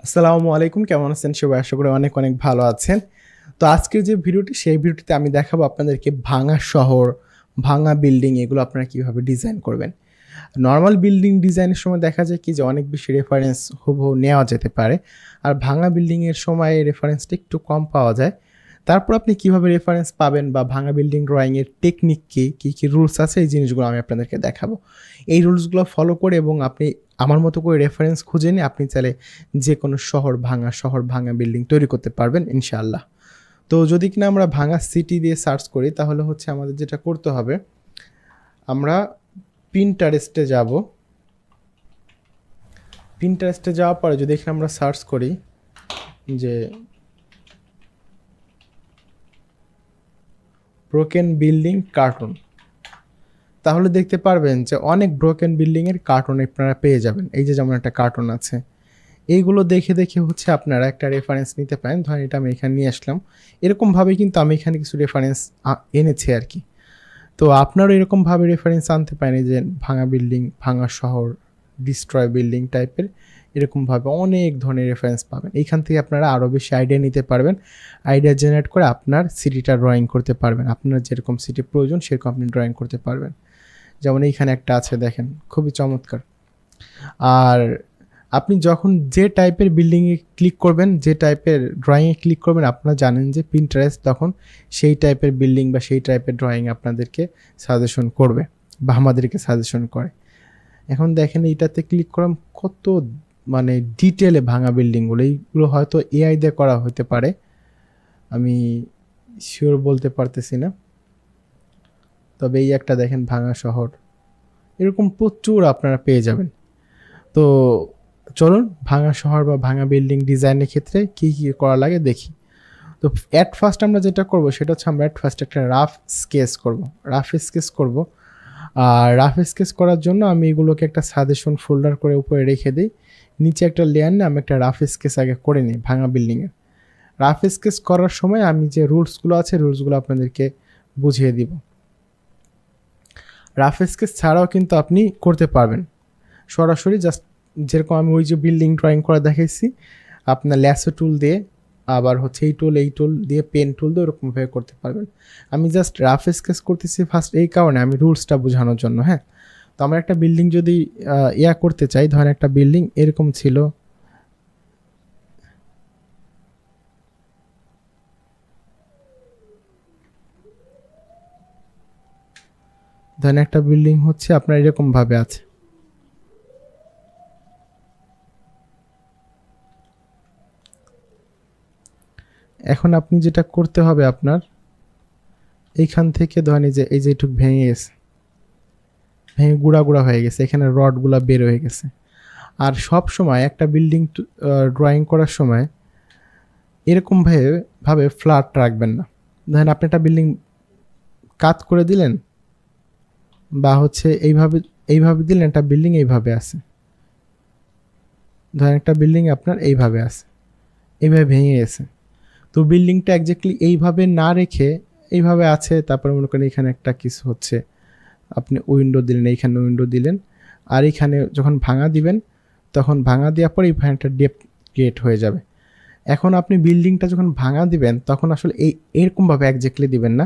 আসসালামু আলাইকুম, কেমন আছেন সবাই? আশা করি অনেক অনেক ভালো আছেন। তো আজকের যে ভিডিওটি, সেই ভিডিওটিতে আমি দেখাবো আপনাদেরকে ভাঙা শহর, ভাঙা বিল্ডিং এগুলো আপনারা কীভাবে ডিজাইন করবেন। নরমাল বিল্ডিং ডিজাইনের সময় দেখা যায় কি যে অনেক বেশি রেফারেন্স হুবহু নেওয়া যেতে পারে। আর ভাঙা বিল্ডিংয়ের সময় রেফারেন্সটা একটু কম পাওয়া যায়। তারপর আপনি কিভাবে রেফারেন্স পাবেন বা ভাঙা বিল্ডিং ড্রয়িংয়ের টেকনিক কী রুলস আছে, এই জিনিসগুলো আমি আপনাদেরকে দেখাবো। এই রুলসগুলো ফলো করে এবং আপনি আমার মতো করে রেফারেন্স খুঁজে নিয়ে আপনি চাইলে যে কোনো শহর ভাঙা বিল্ডিং তৈরি করতে পারবেন ইনশাআল্লাহ। তো যদি কিনা আমরা ভাঙা সিটি দিয়ে সার্চ করি, তাহলে হচ্ছে আমাদের যেটা করতে হবে, আমরা পিন্টারেস্টে যাব। পিন্টারেস্টে যাওয়ার পরে যদি এখানে আমরা সার্চ করি যে ব্রোকেন বিল্ডিং কার্টুন, তাহলে দেখতে পারবেন যে অনেক ব্রোকেন বিল্ডিংয়ের কার্টুন আপনারা পেয়ে যাবেন। এই যে যেমন একটা কার্টুন আছে, এইগুলো দেখে দেখে হচ্ছে আপনারা একটা রেফারেন্স নিতে পারেন। ধরেন এটা আমি এখানে নিয়ে আসলাম, এরকমভাবেই কিন্তু আমি এখানে কিছু রেফারেন্স এনেছি আর কি। তো আপনারও এরকমভাবে রেফারেন্স আনতে পারেন, এই যে ভাঙা বিল্ডিং, ভাঙা শহর, ডিস্ট্রয় বিল্ডিং টাইপের এরকমভাবে অনেক ধরনের রেফারেন্স পাবেন। এইখান থেকে আপনারা আরও বেশি আইডিয়া নিতে পারবেন। আইডিয়া জেনারেট করে আপনার সিটিটা ড্রয়িং করতে পারবেন। আপনার যেরকম সিটি প্রয়োজন সেরকম আপনি ড্রয়িং করতে পারবেন। যেমন এইখানে একটা আছে, দেখেন, খুবই চমৎকার। আর আপনি যখন যে টাইপের বিল্ডিংয়ে ক্লিক করবেন, যে টাইপের ড্রয়িংয়ে ক্লিক করবেন, আপনারা জানেন যে পিন্টারেস্ট তখন সেই টাইপের বিল্ডিং বা সেই টাইপের ড্রয়িং আপনাদেরকে সাজেশন করবে বা আমাদেরকে সাজেশন করে। এখন দেখেন এইটাতে ক্লিক করলাম, কত মানে ডিটেলে ভাঙা বিল্ডিংগুলো। এইগুলো হয়তো এআই দিয়ে করা হতে পারে, আমি শিওর বলতে পারতেছি না। তবে এই একটা দেখেন ভাঙা শহর, এরকম প্রচুর আপনারা পেয়ে যাবেন। তো চলুন ভাঙা শহর বা ভাঙা বিল্ডিং ডিজাইনের ক্ষেত্রে কী কী করা লাগে দেখি। তো অ্যাট ফার্স্ট আমরা যেটা করব সেটা হচ্ছে আমরা অ্যাট ফার্স্ট একটা রাফ স্কেচ করব। আর রাফ স্কেচ করার জন্য আমি এগুলোকে একটা সাজেশন ফোল্ডার করে উপরে রেখে দিই। নিচে একটা লেয়ার নিয়ে আমি একটা রাফ স্কেচ আগে করে নিই ভাঙা বিল্ডিংয়ের। রাফ স্কেচ করার সময় আমি যে রুলসগুলো আছে, রুলসগুলো আপনাদেরকে বুঝিয়ে দিব। রাফ স্কেচ ছাড়াও কিন্তু আপনি করতে পারবেন সরাসরি, জাস্ট যেরকম আমি ওই যে বিল্ডিং ড্রয়িং করা দেখাইছি, আপনার ল্যাসো টুল দিয়ে, আবার হচ্ছে এই টুল দিয়ে, পেন টুল দিয়ে ওরকমভাবে করতে পারবেন। আমি জাস্ট রাফ স্কেচ করতেছি ফার্স্ট এই কারণে, আমি রুলসটা বোঝানোর জন্য। হ্যাঁ, তো আমরা একটা বিল্ডিং যদি করতে চাই, ধরেন একটা বিল্ডিং এরকম ছিল, ধরেন একটা বিল্ডিং হচ্ছে আপনার এরকমভাবে আছে। এখন আপনি যেটা করতে হবে, আপনার এইখান থেকে ধরেন এই যে একটু ভেঙে গুঁড়া হয়ে গেছে, এখানে রডগুলা বের হয়ে গেছে। আর সব সময় একটা বিল্ডিং ড্রয়িং করার সময় এরকমভাবে ফ্ল্যাট রাখবেন না। ধরেন আপনি একটা বিল্ডিং কাট করে দিলেন, বা হচ্ছে এইভাবে দিলেন, একটা বিল্ডিং এইভাবে আছে, ধরেন একটা বিল্ডিং আপনার এইভাবে আছে, এইভাবে ভেঙে গেছে। তো বিল্ডিংটা একজাক্টলি এইভাবে না রেখে এইভাবে আছে, তারপরে মনে করেন এখানে একটা কিছু হচ্ছে, আপনি উইন্ডো দিলেন, এইখানে উইন্ডো দিলেন, আর এখানে যখন ভাঙা দিবেন, তখন ভাঙা দেওয়ার পর এইখানে একটা ডেপথ ক্রিয়েট হয়ে যাবে। এখন আপনি বিল্ডিংটা যখন ভাঙা দিবেন, তখন আসলে এরকমভাবে একজাক্টলি দিবেন না।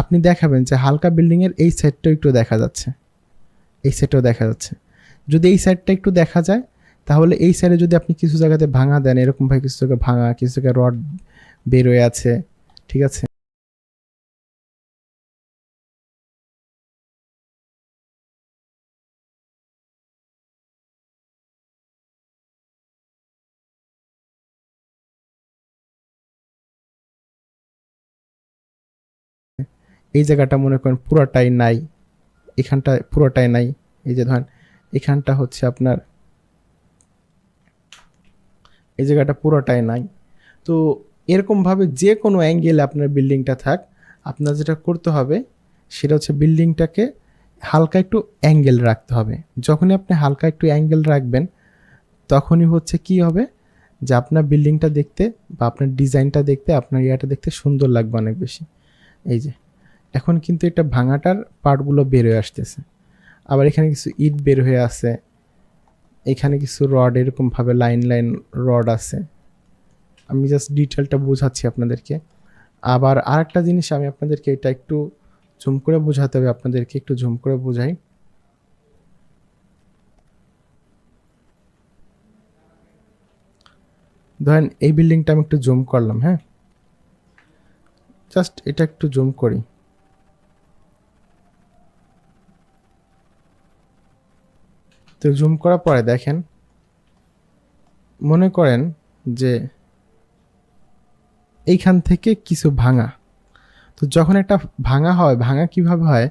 আপনি দেখাবেন যে হালকা বিল্ডিংয়ের এই সাইডটাও একটু দেখা যাচ্ছে, এই সাইডটাও দেখা যাচ্ছে। যদি এই সাইডটা একটু দেখা যায়, তাহলে এই সাইডে যদি আপনি কিছু জায়গাতে ভাঙা দেন, এরকমভাবে কিছু জায়গায় ভাঙা, কিছু জায়গায় রড বেরোয় আছে, ঠিক আছে, এই জায়গাটা মনে করেন পুরোটাই নাই, এখানটা পুরোটাই নাই, এই যে ধরেন এখানটা হচ্ছে আপনার, এই জায়গাটা পুরোটাই নাই। তো এরকমভাবে যে কোনো অ্যাঙ্গেলে আপনার বিল্ডিংটা থাক, আপনার যেটা করতে হবে সেটা হচ্ছে বিল্ডিংটাকে হালকা একটু অ্যাঙ্গেল রাখতে হবে। যখনই আপনি হালকা একটু অ্যাঙ্গেল রাখবেন, তখনই হচ্ছে কি হবে, যে আপনার বিল্ডিংটা দেখতে বা আপনার ডিজাইনটা দেখতে, আপনার দেখতে সুন্দর লাগবে অনেক বেশি। এই যে এখন কিন্তু এটা ভাঙাটার পার্টগুলো বের হয়ে আসতেছে, আবার এখানে কিছু ইট বের হয়ে আছে, এখানে কিছু রড এরকমভাবে লাইন লাইন রড আছে। আমি জাস্ট ডিটেলটা বোঝাচ্ছি আপনাদেরকে। আবার আরেকটা জিনিস আমি আপনাদেরকে এটা একটু জুম করে বোঝাতে হবে, আপনাদেরকে একটু জুম করে বোঝাই। ধরেন এই বিল্ডিংটা আমি একটু জুম করলাম, হ্যাঁ, জাস্ট এটা একটু জুম করি। তো জুম করার পরে দেখেন, মনে করেন যে এইখান থেকে কিছু ভাঙা। তো যখন একটা ভাঙা হয়, ভাঙা কিভাবে হয়,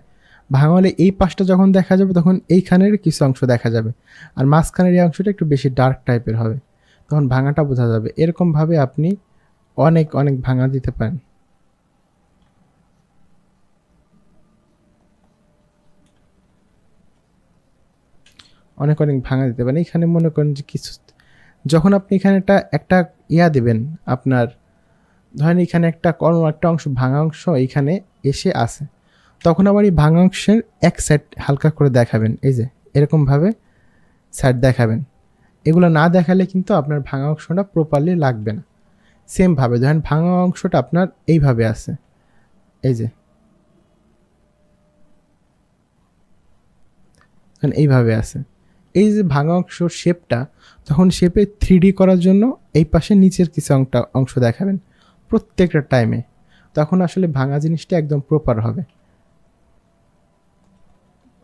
ভাঙা হলে এই পাশটা যখন দেখা যাবে তখন এইখানের কিছু অংশ দেখা যাবে, আর মাঝখানের এই অংশটা একটু বেশি ডার্ক টাইপের হবে, তখন ভাঙাটা বোঝা যাবে। এরকমভাবে আপনি অনেক অনেক ভাঙা দিতে পারেন। অনেক অনেক ভাঙা দিতে পারেন। এখানে মনে করেন যে কিছু, যখন আপনি এখানে একটা ইয়া দেবেন, আপনার ধরেন এখানে কোনো একটা অংশ ভাঙা অংশ এইখানে এসে আসে, তখন আবার এই ভাঙা অংশের এক সাইড হালকা করে দেখাবেন, এই যে এরকমভাবে সাইড দেখাবেন। এগুলো না দেখালে কিন্তু আপনার ভাঙা অংশটা প্রপারলি লাগবে না। সেমভাবে ধরেন ভাঙা অংশটা আপনার এইভাবে আছে, এই যে এইভাবে আছে, এই যে ভাঙা অংশ শেপটা, তখন শেপে 3D করার জন্য এই পাশে নিচের কিছু অংশ দেখাবেন প্রত্যেকটা টাইমে, তখন আসলে ভাঙা জিনিসটা একদম প্রপার হবে।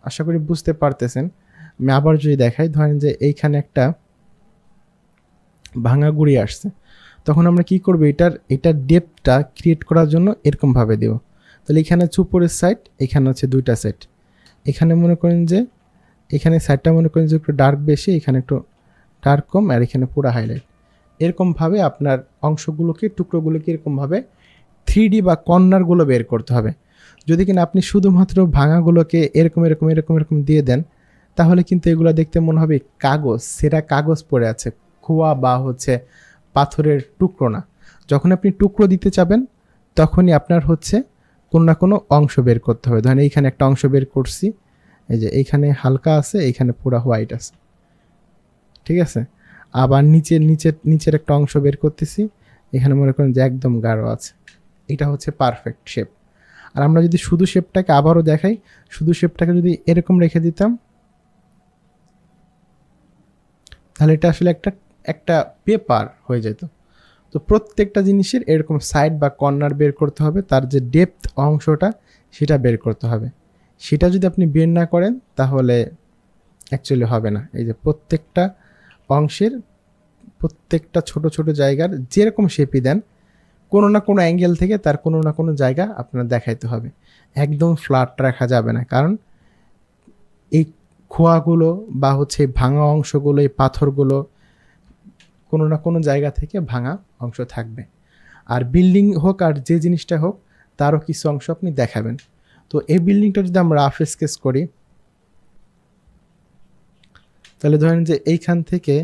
আশা করি বুঝতে পারতেছেন। আমি আবার যদি দেখাই, ধরেন যে এইখানে একটা ভাঙা গুড়ি আসছে, তখন আমরা কি করবো, এটার ডেপথটা ক্রিয়েট করার জন্য এরকমভাবে দেব। তাহলে এখানে উপরের সাইড, এখানে হচ্ছে দুইটা সাইড, এখানে মনে করেন যে এখানে সাইডটা মনে করেন যে একটু ডার্ক বেশি, এখানে একটু ডার্ক কম, আর এখানে পুরো হাইলাইট। এরকমভাবে আপনার অংশগুলোকে, টুকরোগুলোকে এরকমভাবে 3D বা কর্নারগুলো বের করতে হবে। যদি কিনা আপনি শুধুমাত্র ভাঙাগুলোকে এরকম এরকম এরকম এরকম দিয়ে দেন, তাহলে কিন্তু এগুলো দেখতে মনে হবে কাগজ, সেটা কাগজ পড়ে আছে, খোয়া বা হচ্ছে পাথরের টুকরো না। যখন আপনি টুকরো দিতে চাবেন, তখনই আপনার হচ্ছে কোনো না কোনো অংশ বের করতে হবে। ধরেন এইখানে একটা অংশ বের করছি, এই যে এইখানে হালকা আছে, এইখানে পুরো হোয়াইট আছে, ঠিক আছে। আবার নিচের একটা অংশ বের করতেছি, এখানে মনে করেন যে একদম গাঢ় আছে। এটা হচ্ছে পারফেক্ট শেপ। আর আমরা যদি শুধু শেপটাকে আবারও দেখাই, শুধু শেপটাকে যদি এরকম রেখে দিতাম, তাহলে এটা আসলে একটা পেপার হয়ে যেত। তো প্রত্যেকটা জিনিসের এরকম সাইড বা কর্নার বের করতে হবে, তার যে ডেপথ অংশটা সেটা বের করতে হবে। সেটা যদি আপনি বের না করেন তাহলে অ্যাকচুয়ালি হবে না। এই যে প্রত্যেকটা অংশের প্রত্যেকটা ছোট ছোট জায়গার যেরকম শেপই দেন, কোনো না কোনো অ্যাঙ্গেল থেকে তার কোনো না কোনো জায়গা আপনার দেখাইতে হবে। একদম ফ্ল্যাট রাখা যাবে না, কারণ এই খোয়াগুলো বা হচ্ছে ভাঙা অংশগুলো, এই পাথরগুলো কোনো না কোনো জায়গা থেকে ভাঙা অংশ থাকবে। আর বিল্ডিং হোক আর যে জিনিসটা হোক, তারও কিছু অংশ আপনি দেখাবেন। তো এই বিল্ডিংটা যদি আমরা রাফ স্কেচ করি, তাহলে ধরেন যে এইখান থেকে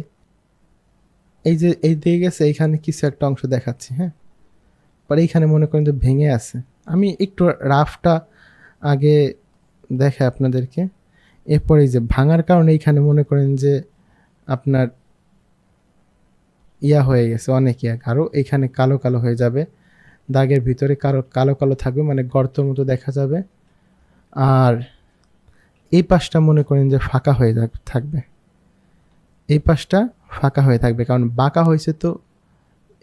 এই দিয়ে গেছে, এইখানে কিছু একটা অংশ দেখাচ্ছি, হ্যাঁ, পরে এইখানে মনে করেন যে ভেঙে আছে। আমি একটু রাফটা আগে দেখে আপনাদেরকে, এরপরে যে ভাঙার কারণে এইখানে মনে করেন যে আপনার হয়ে গেছে, অনেক গাঢ়, এইখানে কালো কালো হয়ে যাবে, দাগের ভিতরে কালো কালো থাকবে, মানে গর্তর মতো দেখা যাবে। আর এই পাশটা মনে করেন যে ফাঁকা হয়ে থাকবে, এই পাশটা ফাঁকা হয়ে থাকবে, কারণ বাঁকা হয়েছে তো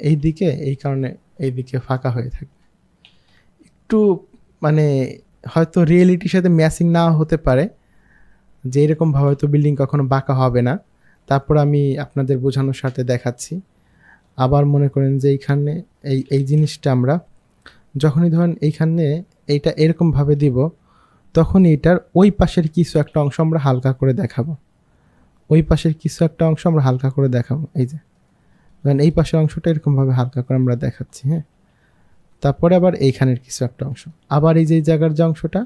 এই দিকে, এই কারণে এই দিকে ফাঁকা হয়ে থাকবে। একটু মানে হয়তো রিয়েলিটির সাথে ম্যাচিং না হতে পারে, যে এরকমভাবে হয়তো বিল্ডিং কখনো বাঁকা হবে না। তারপর আমি আপনাদের বোঝানোর সাথে দেখাচ্ছি। আবার মনে করেন যে এইখানে এই জিনিসটা আমরা যখনই ধরেন এইখানে এইটা এরকমভাবে দিব, তখনই এটার ওই পাশের কিছু একটা অংশ আমরা হালকা করে দেখাবো, ওই পাশের কিছু একটা অংশ আমরা হালকা করে দেখাবো। এই যে ধরেন এই পাশের অংশটা এরকমভাবে হালকা করে আমরা দেখাচ্ছি, হ্যাঁ। তারপরে আবার এইখানের কিছু একটা অংশ, আবার এই যে জায়গার যে অংশটা,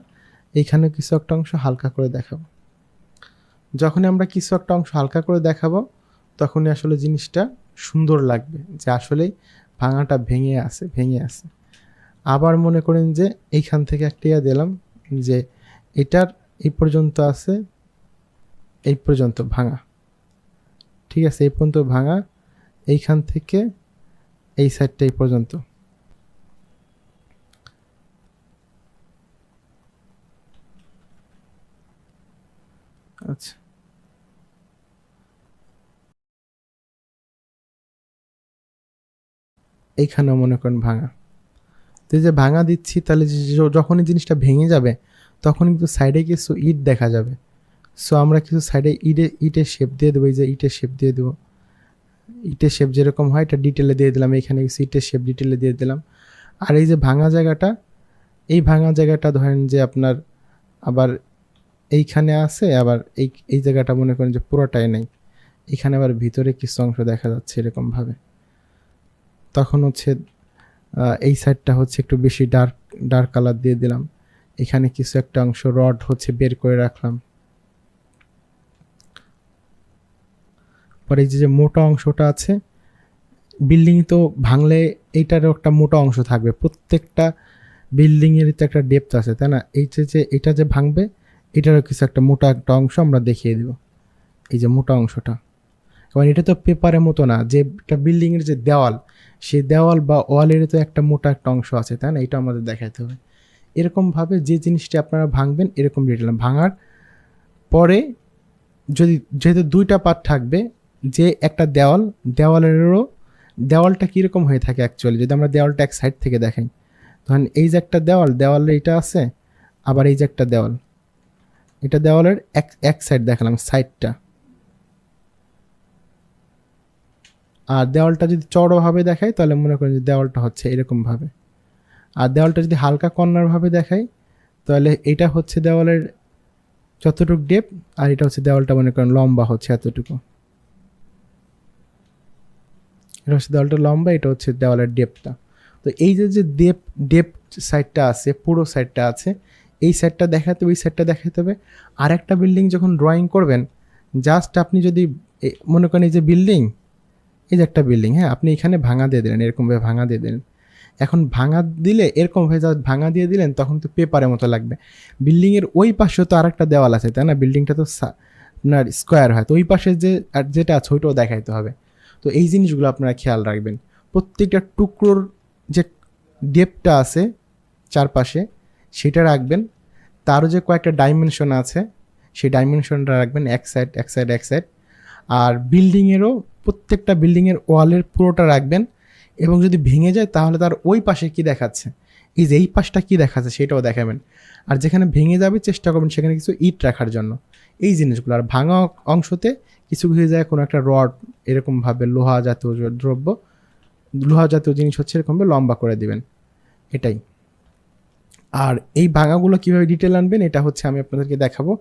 এইখানে কিছু একটা অংশ হালকা করে দেখাবো। যখনই আমরা কিছু একটা অংশ হালকা করে দেখাবো, তখনই আসলে জিনিসটা সুন্দর লাগবে, যে আসলেই ভাঙাটা ভেঙে আছে। আবার মনে করেন যে এইখান থেকে একটা দিলাম, যে এটার এই পর্যন্ত আছে, এই পর্যন্ত ভাঙা, ঠিক আছে, এই পর্যন্ত ভাঙা, এইখান থেকে এই সাইডটা এই পর্যন্ত। আচ্ছা, এইখানেও মনে করেন ভাঙা। তো এই যে ভাঙা দিচ্ছি, তাহলে যখনই জিনিসটা ভেঙে যাবে তখন কিন্তু সাইডে কিছু ইট দেখা যাবে। সো আমরা কিছু সাইডে ইটের শেপ দিয়ে দেবো। এই যে ইটের শেপ দিয়ে দেবো, ইটের শেপ যেরকম হয় এটা ডিটেলে দিয়ে দিলাম, এখানে কিছু ইটের শেপ ডিটেলে দিয়ে দিলাম। আর এই যে ভাঙা জায়গাটা, এই ভাঙা জায়গাটা ধরেন যে আপনার আবার এইখানে আছে, আবার এই জায়গাটা মনে করেন যে পুরোটাই নেই, এখানে আবার ভিতরে কিছু অংশ দেখা যাচ্ছে এরকমভাবে। তখন হচ্ছে এই সাইডটা হচ্ছে একটু বেশি ডার্ক কালার দিয়ে দিলাম, এখানে কিছু একটা অংশ রড হচ্ছে বের করে রাখলাম। পরে এই যে মোটা অংশটা আছে, বিল্ডিং তো ভাঙলে এইটারও একটা মোটা অংশ থাকবে, প্রত্যেকটা বিল্ডিংয়ের তো একটা ডেপথ আছে, তাই না? এটা যে ভাঙবে এটারও কিছু একটা মোটা একটা অংশ আমরা দেখিয়ে দেব, এই যে মোটা অংশটা। কারণ এটা তো পেপারের মতো না যে একটা বিল্ডিংয়ের যে দেওয়াল, সেই দেওয়াল বা ওয়ালের তো একটা মোটা একটা অংশ আছে, তাই না? এটা আমাদের দেখাতে হবে। এরকমভাবে যে জিনিসটি আপনারা ভাঙবেন এরকম ডিটেল ভাঙার পরে যেহেতু দুইটা পার্ট থাকবে, যে একটা দেওয়ালেরও দেওয়ালটা কীরকম হয়ে থাকে অ্যাকচুয়ালি, যদি আমরা দেওয়ালটা এক সাইড থেকে দেখাই, ধরেন এই যে একটা দেওয়ালে এটা আছে, আবার এই যে একটা দেওয়াল, এটা দেওয়ালের এক সাইড দেখালাম, সাইডটা। আর দেওয়ালটা যদি চড়োভাবে দেখাই তাহলে মনে করেন যে দেওয়ালটা হচ্ছে এরকমভাবে। আর দেওয়ালটা যদি হালকা কর্নারভাবে দেখাই তাহলে এটা হচ্ছে দেওয়ালের যতটুকু ডেপ, আর এটা হচ্ছে দেওয়ালটা মনে করেন লম্বা হচ্ছে এতটুকু। এটা হচ্ছে দেওয়ালটা লম্বা, এটা হচ্ছে দেওয়ালের ডেপটা। তো এই যে ডেপ সাইডটা আছে, পুরো সাইডটা আছে, এই সাইডটা দেখাতে হবে, ওই সাইডটা দেখাতে হবে। আর একটা বিল্ডিং যখন ড্রয়িং করবেন, জাস্ট আপনি যদি মনে করেন এই যে বিল্ডিং, এই যে একটা বিল্ডিং, হ্যাঁ, আপনি এখানে ভাঙা দিয়ে দিলেন, এরকমভাবে ভাঙা দিয়ে দিলেন। এখন ভাঙা দিলে এরকমভাবে জাস্ট ভাঙা দিয়ে দিলেন, তখন তো পেপারের মতো লাগবে। বিল্ডিংয়ের ওই পাশে তো আরেকটা দেওয়াল আছে, তাই না? বিল্ডিংটা তো আপনার স্কোয়ার হয়, তো ওই পাশে যেটা আছে ওইটাও দেখাইতে হবে। তো এই জিনিসগুলো আপনারা খেয়াল রাখবেন। প্রত্যেকটা টুকরোর যে ডেপটা আছে চারপাশে সেটা রাখবেন, তারও যে কয়েকটা ডাইমেনশন আছে সেই ডাইমেনশনটা রাখবেন, এক সাইড এক সাইড এক সাইড। আর বিল্ডিংয়েরও প্রত্যেকটা বিল্ডিংয়ের ওয়ালের পুরোটা রাখবেন, এবং যদি ভেঙে যায় তাহলে তার ওই পাশে কী দেখাচ্ছে, এই যে এই পাশটা কী দেখাচ্ছে সেটাও দেখাবেন। আর যেখানে ভেঙে যাবে চেষ্টা করবেন সেখানে কিছু ইট রাখার জন্য, এই জিনিসগুলো। আর ভাঙা অংশতে কিছু হয়ে যায় কোনো একটা রড, এরকমভাবে লোহা জাতীয় জিনিস হচ্ছে এরকমভাবে লম্বা করে দিবেন, এটাই। আর এই ভাঙাগুলো কীভাবে ডিটেল আনবেন এটা হচ্ছে আমি আপনাদেরকে দেখাবো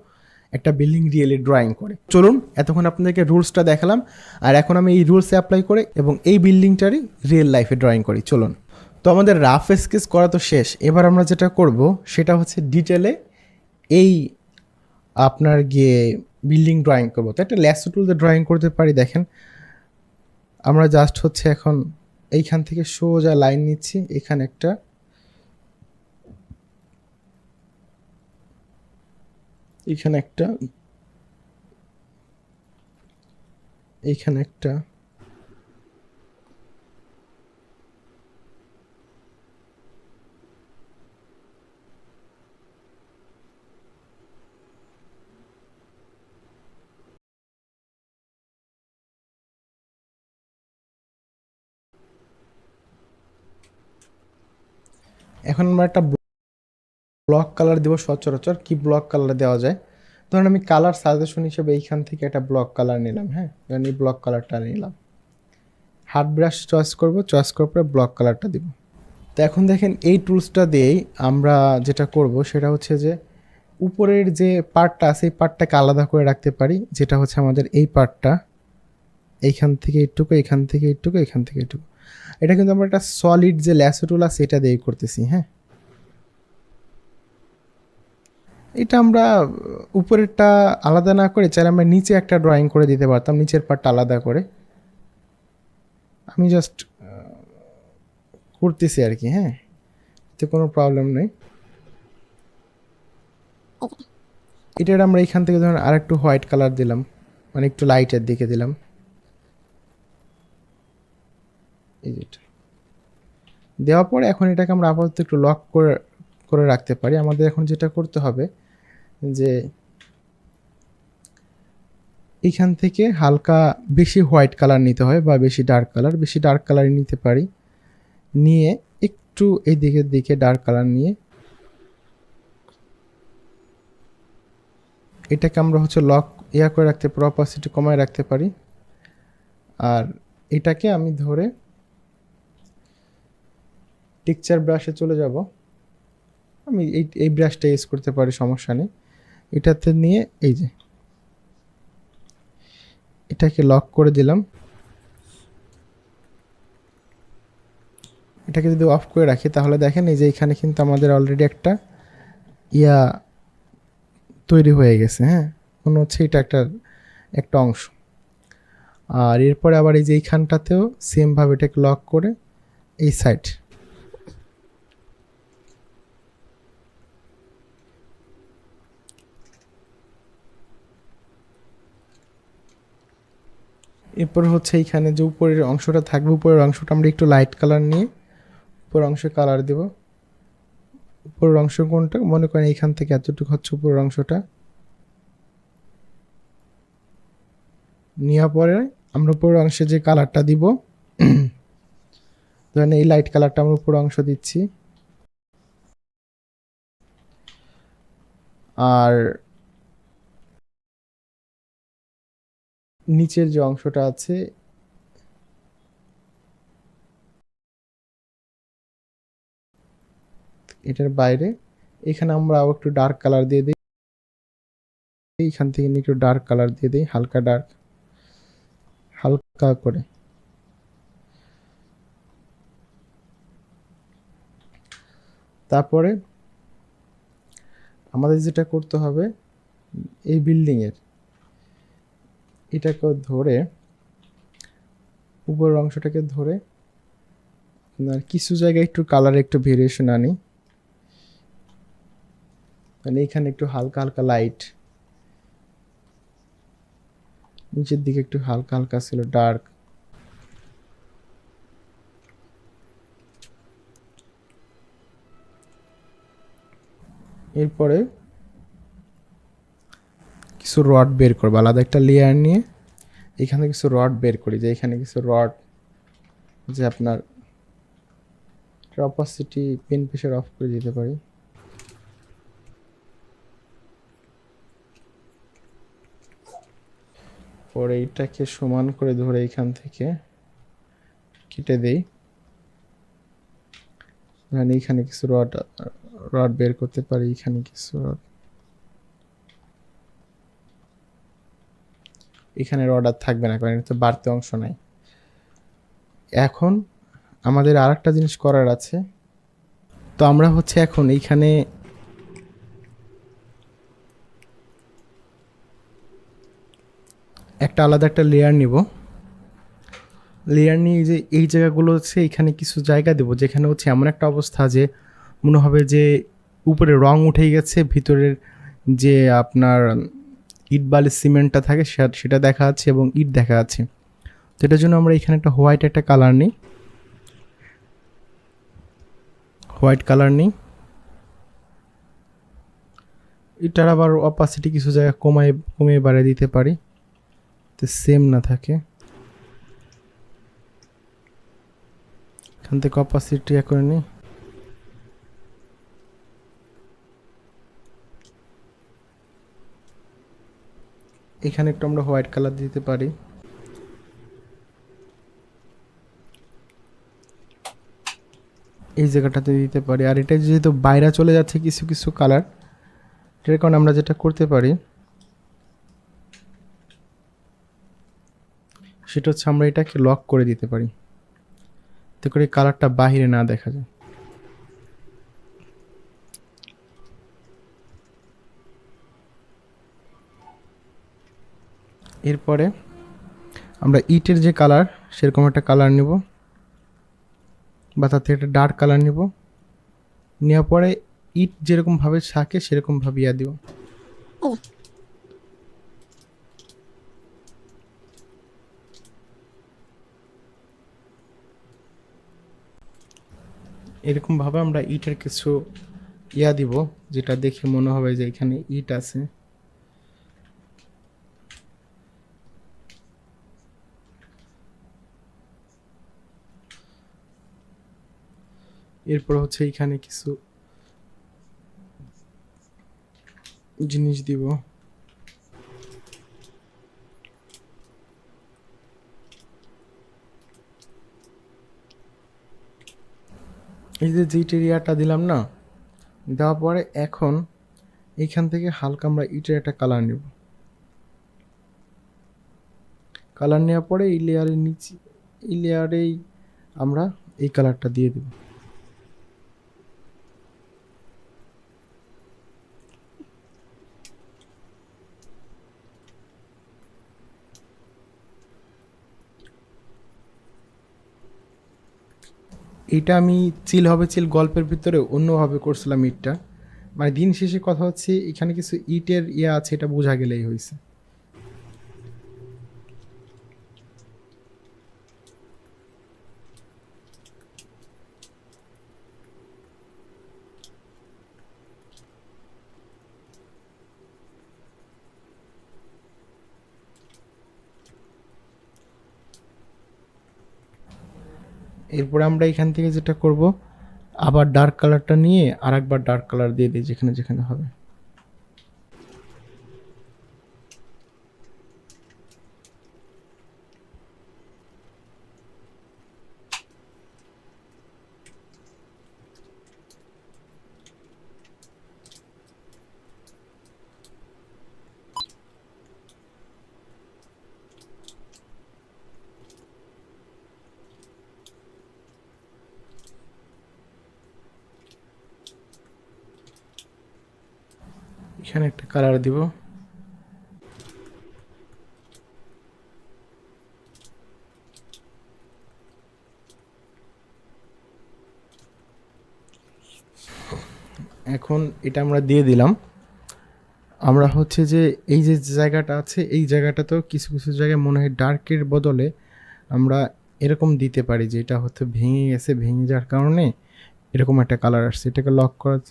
একটা বিল্ডিং রিয়েলি ড্রয়িং করে। চলুন, এতক্ষণ আপনাদেরকে রুলসটা দেখালাম, আর এখন আমি এই রুলসে অ্যাপ্লাই করে এবং এই বিল্ডিংটারই রিয়েল লাইফে ড্রয়িং করি। চলুন। তো আমাদের রাফ স্কেচ করা তো শেষ, এবার আমরা যেটা করব সেটা হচ্ছে ডিটেলে এই আপনার গিয়ে বিল্ডিং ড্রয়িং করবো। তো একটা ল্যাসো টুল দিয়ে ড্রয়িং করতে পারি। দেখেন, আমরা জাস্ট হচ্ছে এখন এইখান থেকে সোজা লাইন নিচ্ছি, এখানে একটা, এইখানে একটা, এইখানে একটা, এখন আমরা একটা ব্লক কালার দেবো। সচরাচর কি ব্লক কালার দেওয়া যায়, ধরুন আমি কালার সাজেশন হিসেবে এইখান থেকে একটা ব্লক কালার নিলাম। হ্যাঁ, এই ব্লক কালারটা নিলাম, হার্ড ব্রাশ চয়েস করব, চয়েস করার পরে ব্লক কালারটা দিব। তো এখন দেখেন এই টুলসটা দিয়েই আমরা যেটা করব সেটা হচ্ছে যে উপরের যে পার্টটা আছে এই পার্টটাকে আলাদা করে রাখতে পারি, যেটা হচ্ছে আমাদের এই পার্টটা, এইখান থেকে এইটুকু, এখান থেকে এইটুকু, এখান থেকে এইটুকু। এটা কিন্তু আমরা একটা সলিড যে ল্যাসো টুল আছে এটা দিয়েই করতেছি। হ্যাঁ, এটা আমরা উপরেরটা আলাদা না করে চাইলে আমরা নিচে একটা ড্রয়িং করে দিতে পারতাম, নিচের পার্টটা আলাদা করে। আমি জাস্ট করতেছি আর কি। হ্যাঁ, এতে কোনো প্রবলেম নেই। এটার আমরা এখান থেকে ধরুন আর একটু হোয়াইট কালার দিলাম, মানে একটু লাইটের দিকে দিলাম, এই যেটা দেওয়ার পরে এখন এটাকে আমরা আপাতত একটু লক করে করে রাখতে পারি। আমাদের এখন যেটা করতে হবে যে এখান থেকে হালকা বেশি হোয়াইট কালার নিতে হয় বা বেশি ডার্ক কালার, বেশি ডার্ক কালার নিতে পারি, নিয়ে একটু এই দিকের দিকে ডার্ক কালার নিয়ে এটাকে আমরা হচ্ছে লক করে রাখতে পারি, অপাসিটি কমায় রাখতে পারি। আর এটাকে আমি ধরে টেক্সচার ব্রাশে চলে যাব, আমি এই ব্রাশটা ইউজ করতে পারি, সমস্যা নেই। এটাতে নিয়ে এই যে এটাকে লক করে দিলাম। এটাকে যদি অফ করে রাখি তাহলে দেখেন এই যে এখানে কিন্তু আমাদের অলরেডি একটা তৈরি হয়ে গেছে। হ্যাঁ, মনে হচ্ছে এটা একটা অংশ। আর এরপরে আবার এই যে এইখানটাতেও সেমভাবে এটাকে লক করে এই সাইড এরপর হচ্ছে এইখানে যে উপরের অংশটা থাকবে, উপরের অংশটা আমরা একটু লাইট কালার নিয়ে উপরের অংশে কালার দেব। উপরের অংশ কোনটা মনে করেন এইখান থেকে এতটুকু হচ্ছে উপরের অংশটা, নেওয়ার পরে আমরা উপরের অংশে যে কালারটা দিব ধরেন এই লাইট কালারটা আমরা উপরের অংশ দিচ্ছি। আর নিচের যে অংশটা আছে এটার বাইরে এখানে আমরা আবার একটু ডার্ক কালার দিয়ে দিই, এইখান থেকে একটু ডার্ক কালার দিয়ে দিই, হালকা ডার্ক, হালকা করে। তারপরে আমাদের যেটা করতে হবে এই বিল্ডিংয়ের এটাকে ধরে উপরের অংশটাকে ধরে আপনার কিছু জায়গায় একটু কালারে একটু ভেরিয়েশন আনি, মানে এইখানে একটু হালকা হালকা লাইট, নিচের দিকে একটু হালকা হালকা ছিল ডার্ক। এরপরে কিছু রড বের করবো, আলাদা একটা লেয়ার নিয়ে এখানে কিছু রড বের করি, যে এখানে কিছু রড যে আপনার অপাসিটি পেন প্রেসার অফ করে দিতে পারি। পরে এইটাকে সমান করে ধরে এখান থেকে কেটে দেই, মানে এখানে কিছু রড বের করতে পারি, এখানে কিছু রড, এখানে রড আর থাকবে না কারণ এটা তো বাড়তি অংশ নাই। এখন আমাদের আর একটা জিনিস করার আছে, তো আমরা হচ্ছে এখন এইখানে একটা আলাদা একটা লেয়ার নিব, লেয়ার নিয়ে যে এই জায়গাগুলো হচ্ছে এখানে কিছু জায়গা দেবো যেখানে হচ্ছে এমন একটা অবস্থা যে মনে হবে যে উপরে রং উঠে গেছে, ভিতরের যে আপনার ইট বালি সিমেন্টটা থাকে সেটা দেখা যাচ্ছে এবং ইট দেখা যাচ্ছে। তো এটার জন্য আমরা এখানে একটা হোয়াইট একটা কালার নিই, হোয়াইট কালার নিই, এটার আবার অপাসিটি কিছু জায়গা কমিয়ে বাড়িয়ে দিতে পারি তো সেম না থাকে। এখান থেকে অপাসিটি করে নিই, এখানে একটু আমরা হোয়াইট কালার দিতে পারি। এই জায়গাটাতে দিতে পারি। আর এটা যেহেতু বাইরে চলে যাচ্ছে কিছু কিছু কালার, এটার কারণে আমরা যেটা করতে পারি সেটা হচ্ছে আমরা এটাকে লক করে দিতে পারি, এতে করে কালারটা বাহিরে না দেখা যায়। এরপরে আমরা ইটের যে কালার সেরকম একটা কালার নেব বা তার থেকে একটা ডার্ক কালার নেব, নেওয়ার পরে ইট যেরকমভাবে থাকে সেরকমভাবে দিব। এরকমভাবে আমরা ইটের কিছু ইয়া দিব, যেটা দেখে মনে হবে যে এখানে ইট আছে। এরপর হচ্ছে এখানে কিছু জিনিস দিব। এই যে এরিয়াটা দিলাম না, দেওয়ার পরে এখন এইখান থেকে হালকা আমরা ইটের একটা কালার নেব। কালার নেওয়ার পরে এই লেয়ারের নিচে, এই লেয়ারেই আমরা এই কালারটা দিয়ে দেব। এটা আমি চিল হবে চিল গল্পের ভিতরে অন্যভাবে করছিলাম ইটটা, মানে দিন শেষে কথা হচ্ছে এখানে কিছু ইটের ইয়ে আছে, এটা বোঝা গেলেই হয়েছে। এরপরে আমরা এখান থেকে যেটা করব, আবার ডার্ক কালারটা নিয়ে আর একবার ডার্ক কালার দিয়ে দিই যেখানে যেখানে হবে। এখানে একটা কালার দিব। এখন এটা আমরা দিয়ে দিলাম। আমরা হচ্ছে যে এই যে জায়গাটা আছে, এই জায়গাটাতেও কিছু কিছু জায়গায় মনে হয় ডার্কের বদলে আমরা এরকম দিতে পারি যে এটা হচ্ছে ভেঙে গেছে, ভেঙে যাওয়ার কারণে এরকম একটা কালার আসছে। এটাকে লক করার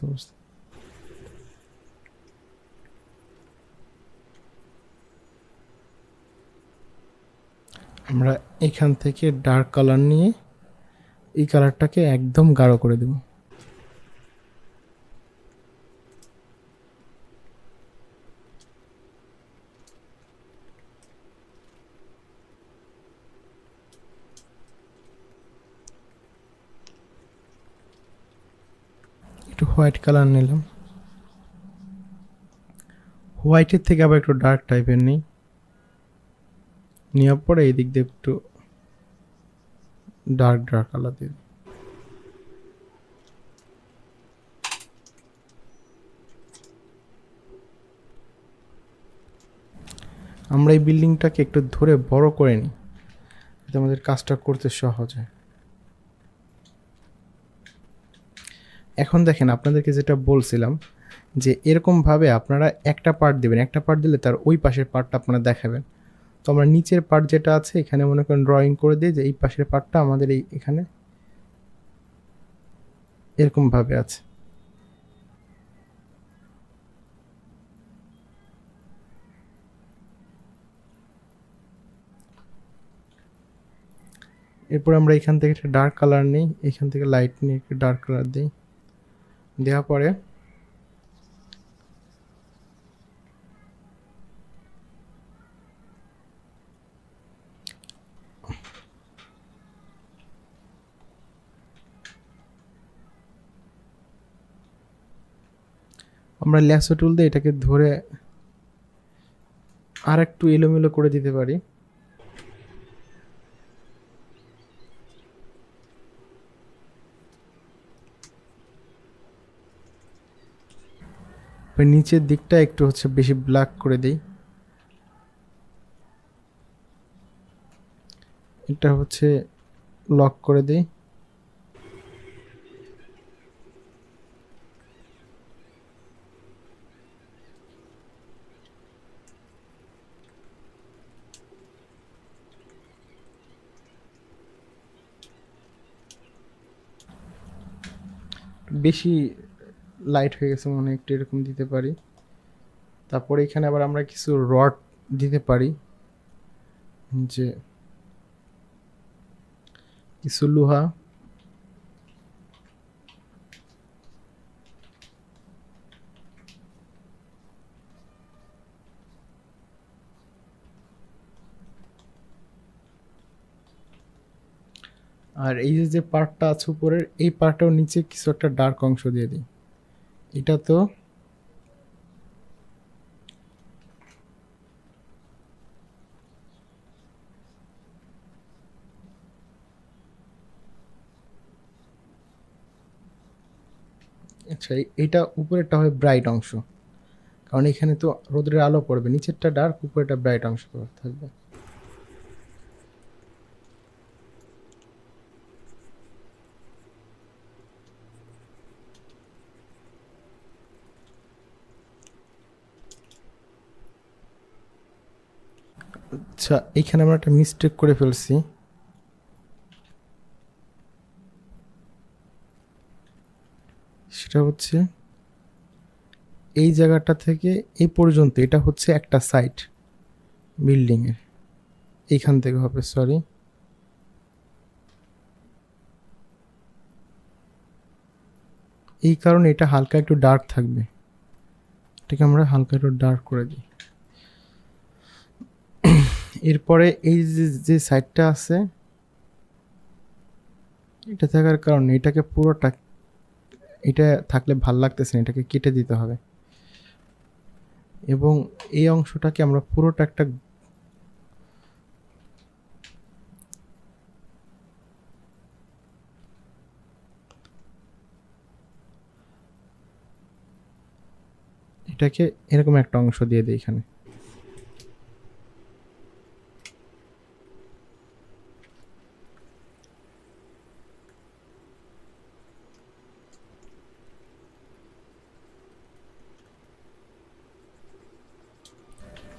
আমরা এখান থেকে ডার্ক কালার নিয়ে এই কালারটাকে একদম গাঢ় করে দেব। একটু হোয়াইট কালার নিলাম, হোয়াইটের থেকে আবার একটু ডার্ক টাইপের নিই, নেওয়ার পরে এই দিক দিয়ে একটু ডার্ক ডার্ক কালার দিই। আমরা এই বিল্ডিংটাকে একটু ধরে বড় করে নিই, যাতে আমাদের কাজটা করতে সহজ হয়। এখন দেখেন আপনাদেরকে যেটা বলছিলাম যে এরকমভাবে আপনারা একটা পার্ট দেবেন, একটা পার্ট দিলে তার ওই পাশের পার্টটা আপনারা দেখাবেন। তো আমরা নিচের পার্ট যেটা আছে এখানে মনে করেন ড্রয়িং করে দিই যে এই পাশের পার্টটা আমাদের এই এখানে এরকমভাবে আছে। এরপর আমরা এখান থেকে একটা ডার্ক কালার নিই, এখান থেকে লাইট নিয়ে একটা ডার্ক কালার দিই, দেওয়ার পরে আমরা ল্যাসো টুল দিয়ে এটাকে ধরে আর একটু এলোমেলো করে দিতে পারি। নিচের দিকটা একটু হচ্ছে বেশি ব্ল্যাক করে দিই, এটা হচ্ছে লক করে দিই। বেশি লাইট হয়ে গেছে মনে হয়, একটু এরকম দিতে পারি। তারপরে এখানে আবার আমরা কিছু রড দিতে পারি, যে কিছু লোহা। আর এই যে পার্টটা আছে উপরের, এই পার্টটাও নিচে কিছু একটা ডার্ক অংশ দিয়ে দিই। এটা তো আচ্ছা, এইটা উপরেরটা হয় ব্রাইট অংশ, কারণ এখানে তো রোদের আলো পড়বে। নিচেরটা ডার্ক, উপরেরটা ব্রাইট অংশ থাকবে। আচ্ছা, এইখানে আমরা একটা মিস্টেক করে ফেলছি। সেটা হচ্ছে এই জায়গাটা থেকে এই পর্যন্ত এটা হচ্ছে একটা সাইড বিল্ডিংয়ের, এইখান থেকে হবে, সরি। এই কারণে এটা হালকা একটু ডার্ক থাকবে, এটাকে আমরা হালকা একটু ডার্ক করে দিই। এরপরে এই যে সাইডটা আছে, এটা থাকার কারণে এটাকে পুরোটা, এটা থাকলে ভাল লাগতেছে না, এটাকে কেটে দিতে হবে। এবং এই অংশটাকে আমরা পুরোটা একটা, এটাকে এরকম একটা অংশ দিয়ে দিই এখানে।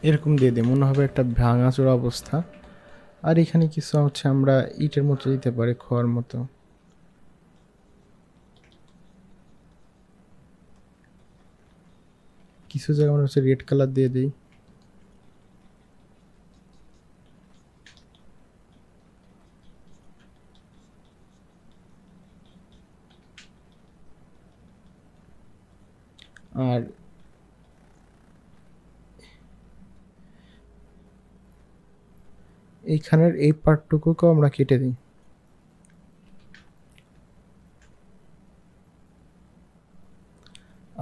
এরকম দিয়ে দিই, মনে হবে একটা ভাঙাচোরা অবস্থা। আর এখানে কিছু হচ্ছে আমরা ইটের মতো দিতে পারি, খোয়ার মতো। কিছু জায়গা আমরা হচ্ছে রেড কালার দিয়ে দিই। আর এইখানের এই পার্টটুকুকেও আমরা কেটে দিই।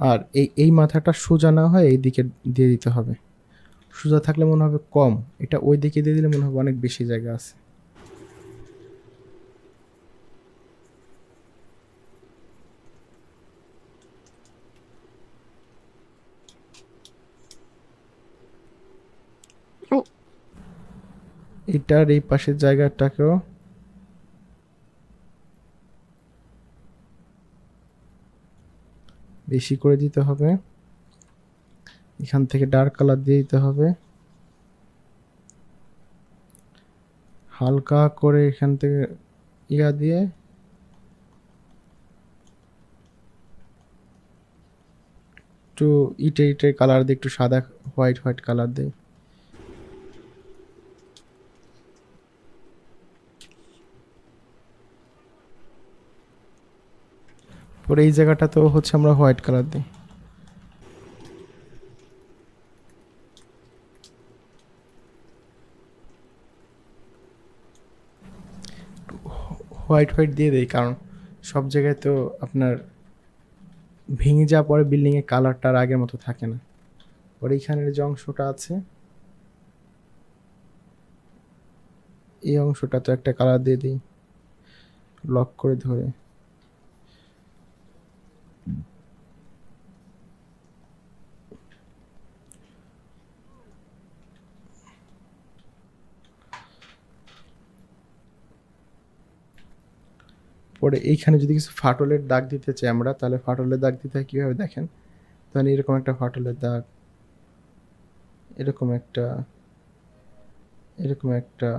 আর এই মাথাটা সোজা না হয় এই দিকে দিয়ে দিতে হবে। সোজা থাকলে মনে হবে কম, এটা ওই দিকে দিয়ে দিলে মনে হবে অনেক বেশি জায়গা আছে। এটার এই পাশের জায়গাটাকেও বেশি করে দিতে হবে। এখান থেকে ডার্ক কালার দিয়ে দিতে হবে হালকা করে, এখান থেকে ইয়া দিয়ে একটু ইটে ইটে কালার দিয়ে, একটু সাদা হোয়াইট হোয়াইট কালার দেয়। পরে এই জায়গাটাতেও হচ্ছে আমরা হোয়াইট কালার দিই। হোয়াইট হোয়াইট দিয়ে দেই, কারণ সব জায়গায় তো আপনার ভেঙে যাওয়ার পরে বিল্ডিংয়ের কালারটা আর আগের মতো থাকে না। পরে এইখানের যে অংশটা আছে, এই অংশটা তো একটা কালার দিয়ে দিই, লক করে ধরে। পরে এইখানে যদি কিছু ফাটলের দাগ দিতে চাই আমরা, তাহলে ফাটলের দাগ দিতে হয় কীভাবে দেখেন। তাহলে এরকম একটা ফাটলের দাগ, এরকম একটা, এরকম একটা,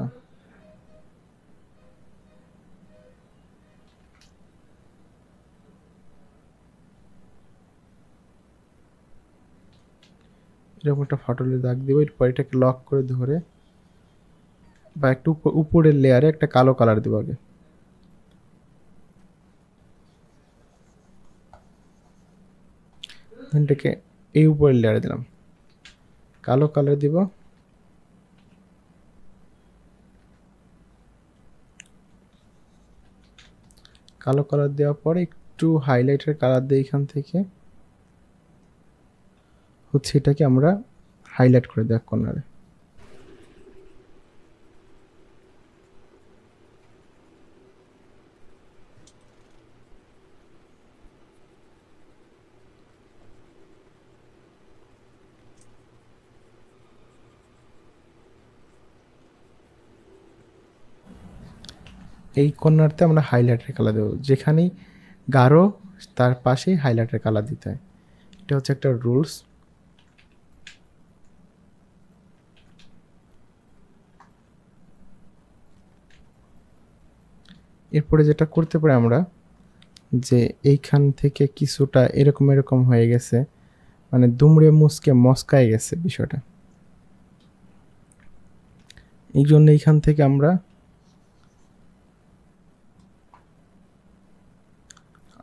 এরকম একটা ফাটলের দাগ দিব, এরপর এটাকে লক করে ধরে বা একটু উপরের লেয়ারে একটা কালো কালার দেবো আগে। এটাকে এই উপরের লেয়ারে দিলাম, কালো কালার দিব। কালো কালার দেওয়ার পরে একটু হাইলাইটের কালার দিয়ে এখান থেকে হচ্ছে এটাকে আমরা হাইলাইট করে দেওয়া কর্নারে। এই কর্নারতে আমরা হাইলাইটের কালার দেবো, যেখানেই গাঢ় তার পাশেই হাইলাইটের কালার দিতে হয়, এটা হচ্ছে একটা রুলস। এরপরে যেটা করতে পারি আমরা, যে এইখান থেকে কিছুটা এরকম এরকম হয়ে গেছে, মানে দুমড়ে মুচকে মস্কায় গেছে বিষয়টা, এই জন্য এইখান থেকে আমরা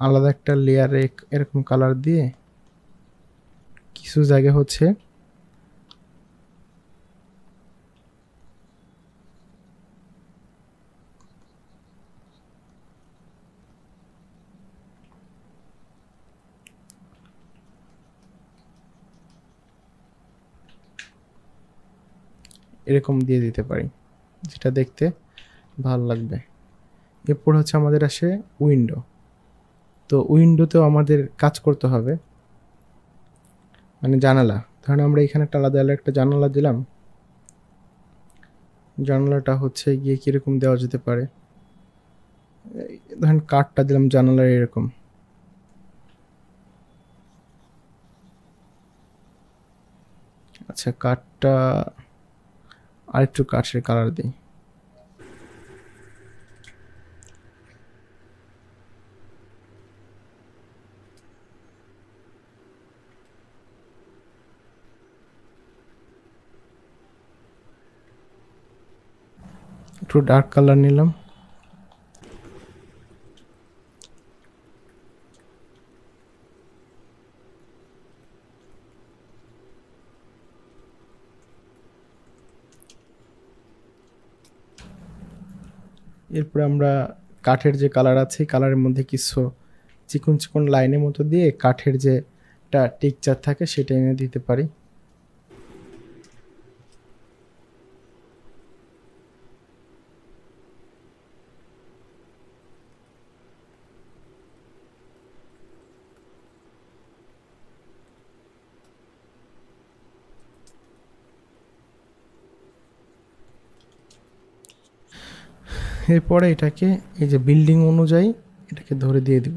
আলাদা একটা লেয়ারে এরকম কালার দিয়ে কিছু জায়গা হচ্ছে এরকম দিয়ে দিতে পারি, যেটা দেখতে ভালো লাগবে। এরপর হচ্ছে আমাদের আসে উইন্ডো। তো উইন্ডোতেও আমাদের কাজ করতে হবে, মানে জানালা। ধরেন আমরা এখানে একটা আলাদা একটা জানালা দিলাম, জানালাটা হচ্ছে গিয়ে কিরকম দেওয়া যেতে পারে, ধরেন কাঠটা দিলাম জানালার এরকম, আচ্ছা কাঠটা আরেকটু কাঠের কালার দিই। একটু ডার্ক কালার নিলাম। এরপরে আমরা কাঠের যে কালার আছে কালারের মধ্যে কিছু চিকন চিকন লাইনের মতো দিয়ে কাঠের যে একটা টেক্সচার থাকে সেটা এনে দিতে পারি। এরপরে এটাকে এই যে বিল্ডিং অনুযায়ী এটাকে ধরে দিয়ে দিব।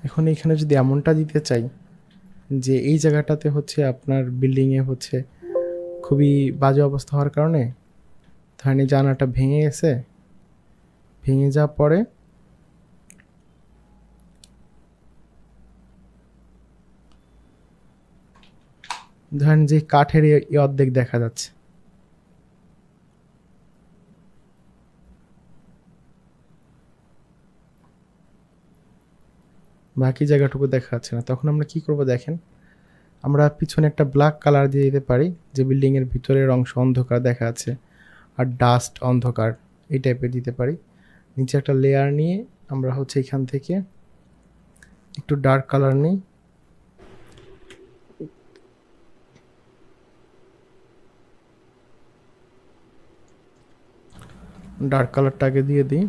এখন এখানে যদি এমনটা দিতে চাই যে এই জায়গাটাতে হচ্ছে আপনার বিল্ডিংয়ে হচ্ছে খুবই বাজে অবস্থা হওয়ার কারণে ধরেন এই জানালাটা ভেঙে গেছে, ভেঙে যাওয়ার পরে ধরেন যে কাঠের অর্ধেক দেখা যাচ্ছে, বাকি জায়গাটুকু দেখা যাচ্ছে না, তখন আমরা কি করব দেখেন, আমরা পিছনে একটা ব্ল্যাক কালার দিয়ে দিতে পারি, যে বিল্ডিং এর ভিতরের অংশ অন্ধকার দেখা যাচ্ছে আর ডাস্ট অন্ধকার এই টাইপের দিতে পারি। নিচে একটা লেয়ার নিয়ে আমরা হচ্ছে এখান থেকে একটু ডার্ক কালার নিই, ডার্ক কালারটা আগে দিয়ে দিই।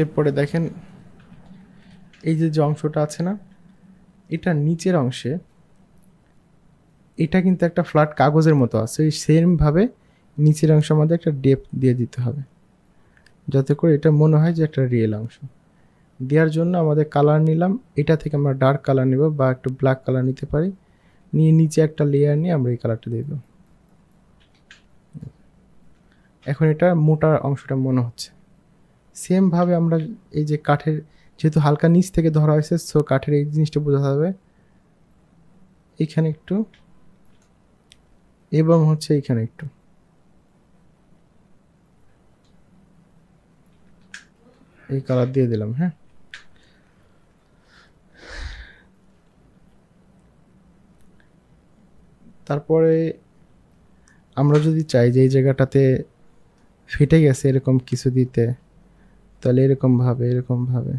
এরপরে দেখেন এই যে অংশটা আছে না, এটা নিচের অংশে এটা কিন্তু একটা ফ্ল্যাট কাগজের মতো আছে, এই সেমভাবে নিচের অংশের মধ্যে একটা ডেপথ দিয়ে দিতে হবে, যাতে করে এটা মনে হয় যে একটা রিয়েল অংশ। দেওয়ার জন্য আমাদের কালার নিলাম, এটা থেকে আমরা ডার্ক কালার নেব বা একটু ব্ল্যাক কালার নিতে পারি, নিয়ে নিচে একটা লেয়ার নিয়ে আমরা এই কালারটা দিয়ে দেবো। এখন এটা মোটা অংশটা মনে হচ্ছে। সেমভাবে আমরা এই যে কাঠের, যেহেতু হালকা নিচ থেকে ধরা হয়েছে, সো কাঠের এই জিনিসটা বোঝা যাবে এখানে একটু, এবং হচ্ছে এখানে একটু। এই কালার দিয়ে দিলাম। হ্যাঁ, তারপরে আমরা যদি চাই যে এই জায়গাটাতে ফেটে গেছে এরকম কিছু দিতে, তাহলে এরকম ভাবে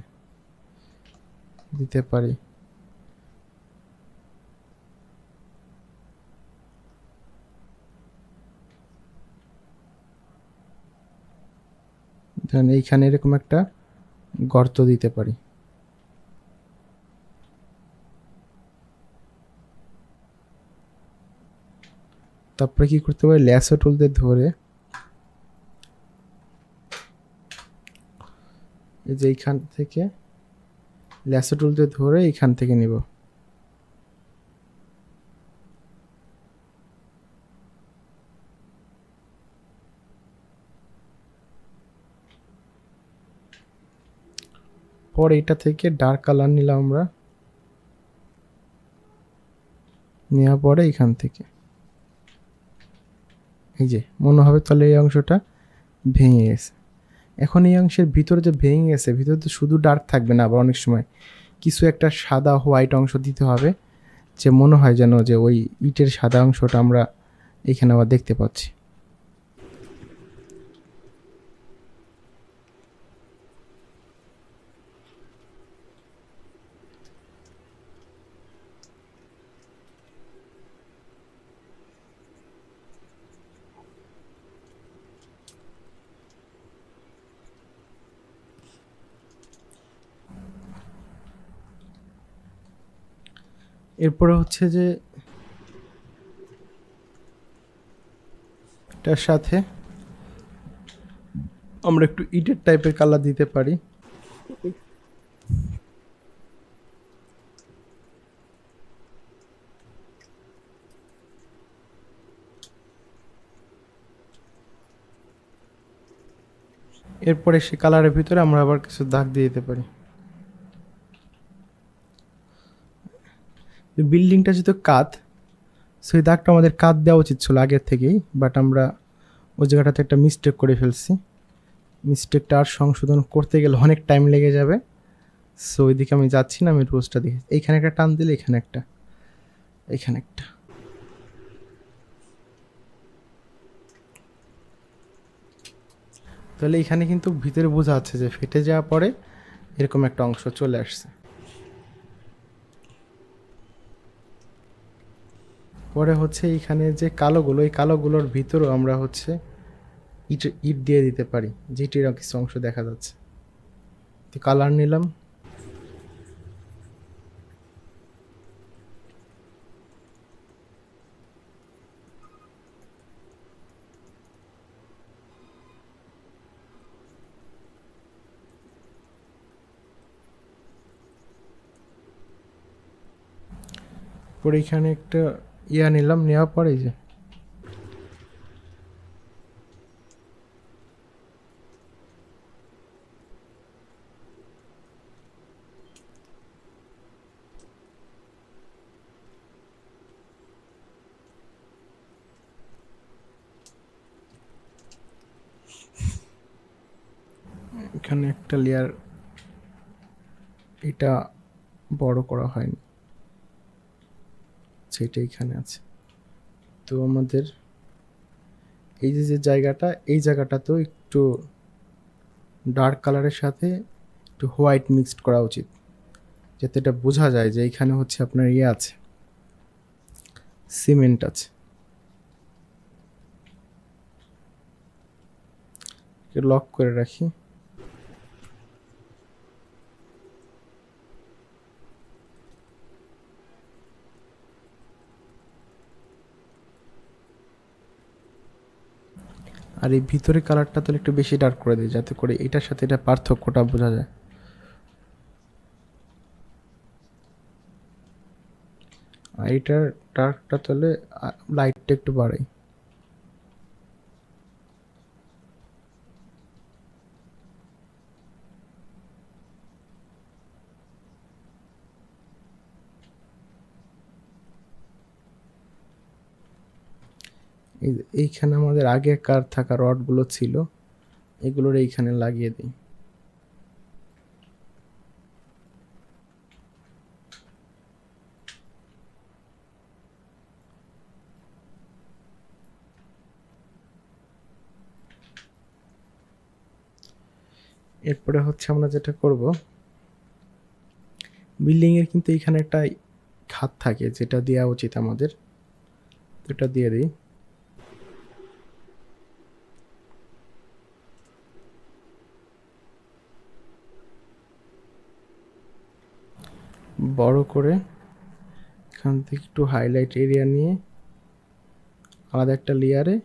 দিতে পারি। ধরেন এইখানে এরকম একটা গর্ত দিতে পারি। তারপরে কি করতে পারি, ল্যাসো টুল দিয়ে ধরে এই যে এইখান থেকে ল্যাসো টুল দিয়ে ধরে এইখান থেকে নিব। পরে এটা থেকে ডার্ক কালার নিলাম আমরা, নেওয়ার পরে এইখান থেকে এই যে মনে হবে তাহলে এই অংশটা ভেঙে গেছে। এখন এই অংশের ভিতরে যে ভেঙে গেছে, ভিতরে তো শুধু ডার্ক থাকবে না, আবার অনেক সময় কিছু একটা সাদা হোয়াইট অংশ দিতে হবে, যে মনে হয় যেন যে ওই ইটের সাদা অংশটা আমরা এখানে আবার দেখতে পাচ্ছি। এরপরে হচ্ছে যে এটার সাথে আমরা একটু ইটের টাইপের কালার দিতে পারি। এরপরে সে কালারের ভিতরে আমরা আবার কিছু দাগ দিয়ে দিতে পারি। বিল্ডিংটা যেহেতু কাঁচ, সেই দাগটা আমাদের কাঁচ দেওয়া উচিত ছিল আগের থেকেই, বাট আমরা ওই জায়গাটাতে একটা মিস্টেক করে ফেলছি। মিস্টেকটা আর সংশোধন করতে গেলে অনেক টাইম লেগে যাবে, সো ওইদিকে আমি যাচ্ছি না, আমি রোজটা দেখি। এইখানে একটা টান দিলে এখানে একটা, এখানে একটা। তাহলে এখানে কিন্তু ভিতরে বোঝা যাচ্ছে যে ফেটে যাওয়ার পরে এরকম একটা অংশ চলে আসছে। পরে হচ্ছে এইখানে যে কালোগুলো, এই কালোগুলোর ভিতরেও আমরা হচ্ছে ইট ইট দিয়ে দিতে পারি, যেটির কিছু অংশ দেখা যাচ্ছে। তো কালার নিলাম, পরে এখানে একটা নিলাম, নেওয়ার পরে যে এখানে একটা লেয়ার, এটা বড় করা হয়নি, সেটা এখানে আছে। তো আমাদের এই যে জায়গাটা, এই জায়গাটাতেও একটু ডার্ক কালারের সাথে একটু হোয়াইট মিক্সড করা উচিত, যাতে এটা বোঝা যায় যে এখানে হচ্ছে আপনার আছে, সিমেন্ট আছে। লক করে রাখি। আর এই ভিতরে কালারটা তাহলে একটু বেশি ডার্ক করে দিই, যাতে করে এটার সাথে এটা পার্থক্যটা বোঝা যায়। আর এটার ডার্কটা তাহলে লাইটটা একটু বাড়াই। এইখানে আমাদের আগেকার থাকা রডগুলো ছিল, এগুলোর এইখানে লাগিয়ে দিই। এরপরে হচ্ছে আমরা যেটা করব, বিল্ডিং এর কিন্তু এখানে একটা খাত থাকে যেটা দেওয়া উচিত আমাদের, এটা দিয়ে দিই। বড় করে এখান থেকে একটু হাইলাইট এরিয়া নিয়ে আলাদা একটা লেয়ারে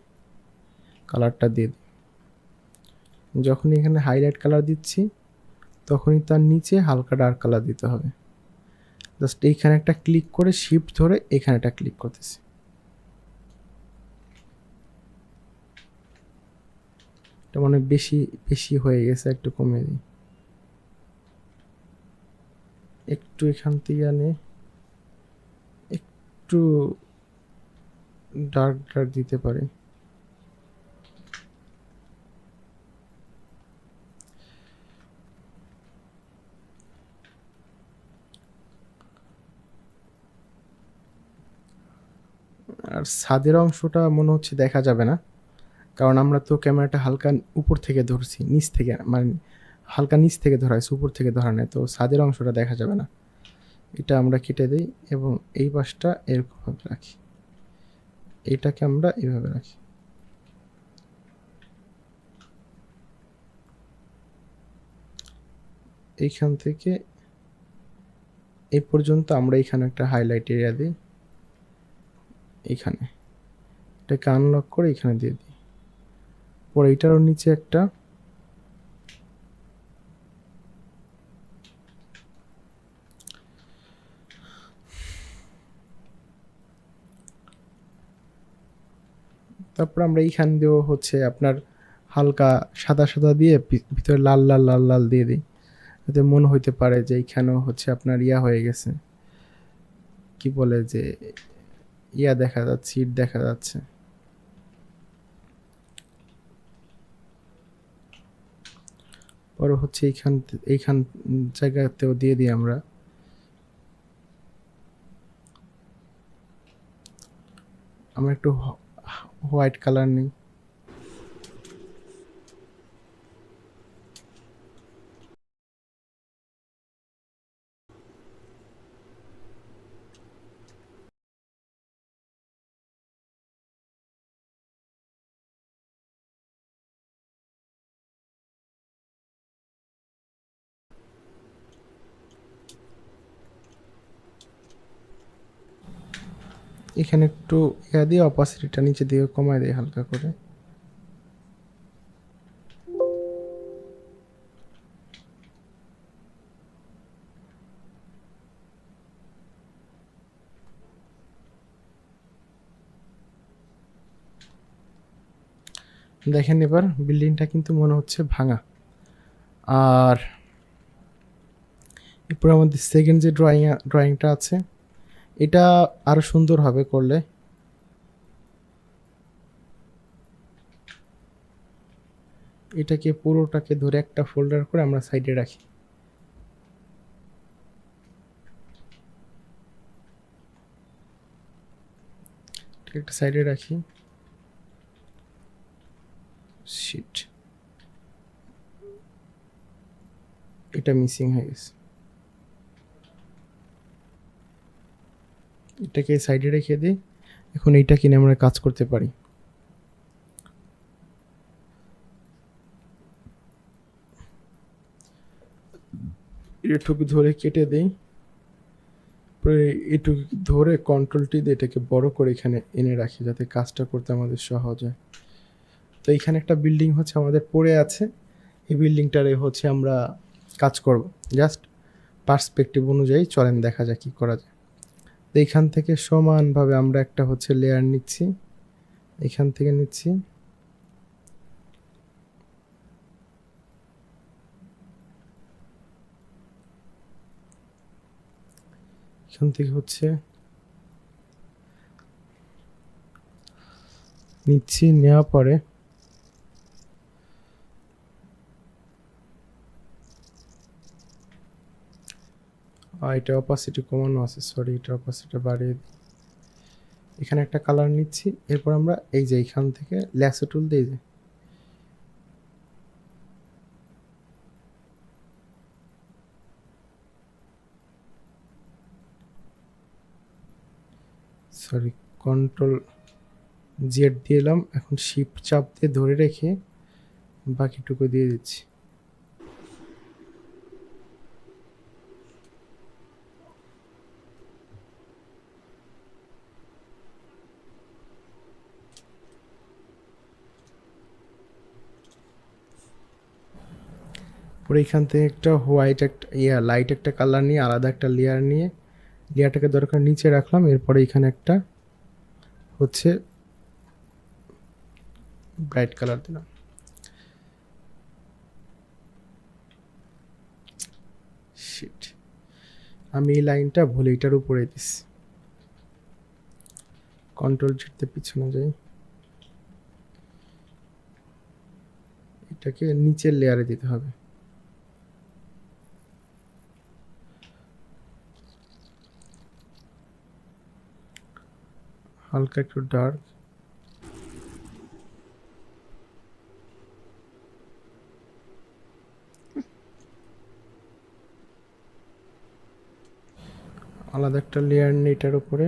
কালারটা দিয়ে দিই। যখন এখানে হাইলাইট কালার দিচ্ছি তখনই তার নিচে হালকা ডার্ক কালার দিতে হবে। জাস্ট এইখানে একটা ক্লিক করে শিফট ধরে এখানে একটা ক্লিক করতেছি। এটা মানে বেশি বেশি হয়ে গেছে, একটু কমিয়ে দিই। একটু এখান থেকে আনে একটু ডার্ক ডার্ক দিতে পারি। আর ছাদের অংশটা মনে হচ্ছে দেখা যাবে না, কারণ আমরা তো ক্যামেরাটা হালকা উপর থেকে ধরছি, নিচ থেকে মানে হালকা নিচ থেকে ধরা হয়েছে, উপর থেকে ধরা নেই, তো ছাদের অংশটা দেখা যাবে না। এটা আমরা কেটে দিই এবং এই পাশটা এরকমভাবে রাখি, এইটাকে আমরা এইভাবে রাখি। এইখান থেকে এই পর্যন্ত আমরা এখানে একটা হাইলাইট এরিয়া দিই, এইখানে এটাকে আনলক করে এখানে দিয়ে দিই। পরে এটারও নিচে একটা তারপর আমরা এইখান দিয়েও হচ্ছে আপনার হালকা সাদা সাদা দিয়ে ভিতরে লাল লাল লাল লাল দিয়ে দিই, যাতে মনে হইতে পারে যে এইখানেও হচ্ছে আপনার ইয়া হয়ে গেছে, কি বলে যে ইয়া দেখা যাচ্ছে, ইট দেখা যাচ্ছে। পরে হচ্ছে এইখান জায়গাতেও দিয়ে দিই আমরা। আমরা একটু হোয়াইট কালার নিই। এখানে একটু ইয়া দিয়ে অপাসিটিটা নিচে দিয়ে কমায় দেয় হালকা করে। দেখেন এবার বিল্ডিংটা কিন্তু মনে হচ্ছে ভাঙা। আর এরপর আমাদের সেকেন্ড যে ড্রয়িংটা আছে, এটা আরো সুন্দর হবে করলে। এটাকে পুরোটাকে ধরে একটা ফোল্ডার করে আমরা সাইডে রাখি। একটা সাইডে রাখি। শিট, এটা মিসিং হয়ে গেছে। এটাকে সাইডে রেখে দিই। এখন এইটা কিনে আমরা কাজ করতে পারি। এটুকু ধরে কেটে দিই, পরে এটুকু ধরে কন্ট্রোল টি দিয়ে এটাকে বড় করে এখানে এনে রাখি, যাতে কাজটা করতে আমাদের সহজ হয়। তো এখানে একটা বিল্ডিং হচ্ছে আমাদের পড়ে আছে, এই বিল্ডিংটারে হচ্ছে আমরা কাজ করব। জাস্ট পার্সপেক্টিভ অনুযায়ী চলেন দেখা যাক কী করা যায়। তো এইখান থেকে সমানভাবে আমরা একটা হচ্ছে লেয়ার নিচ্ছি, এখান থেকে নিচ্ছি, এখান থেকে হচ্ছে নিচ্ছি, নেওয়ার পরে এটা অপাসিটি কমানো আছে, সরি এটা অপাসিটি বাড়িয়ে দিই। এখানে একটা কালার নিচ্ছি, এরপর আমরা এই যে এইখান থেকে ল্যাসো টুল দিয়ে যে সরি কন্ট্রোল জেড দিলাম, এখন শিফট চাপ দিয়ে ধরে রেখে বাকিটুকু দিয়ে দিচ্ছি। পরে এখান থেকে একটা হোয়াইট একটা লাইট একটা কালার নিয়ে আলাদা একটা লেয়ার নিয়ে লেয়ারটাকে দরকার নিচে রাখলাম, এরপরে এখানে একটা হচ্ছে ব্রাইট কালার দিলাম। শিট, আমি এই লাইনটা ভুলে এটার উপরে দিচ্ছি। কন্ট্রোল জিটতে পিছনে যাই, এটাকে নিচের লেয়ারে দিতে হবে। হালকা একটু ডার্ক, আলাদা একটা লেয়ার নিয়ে এটার উপরে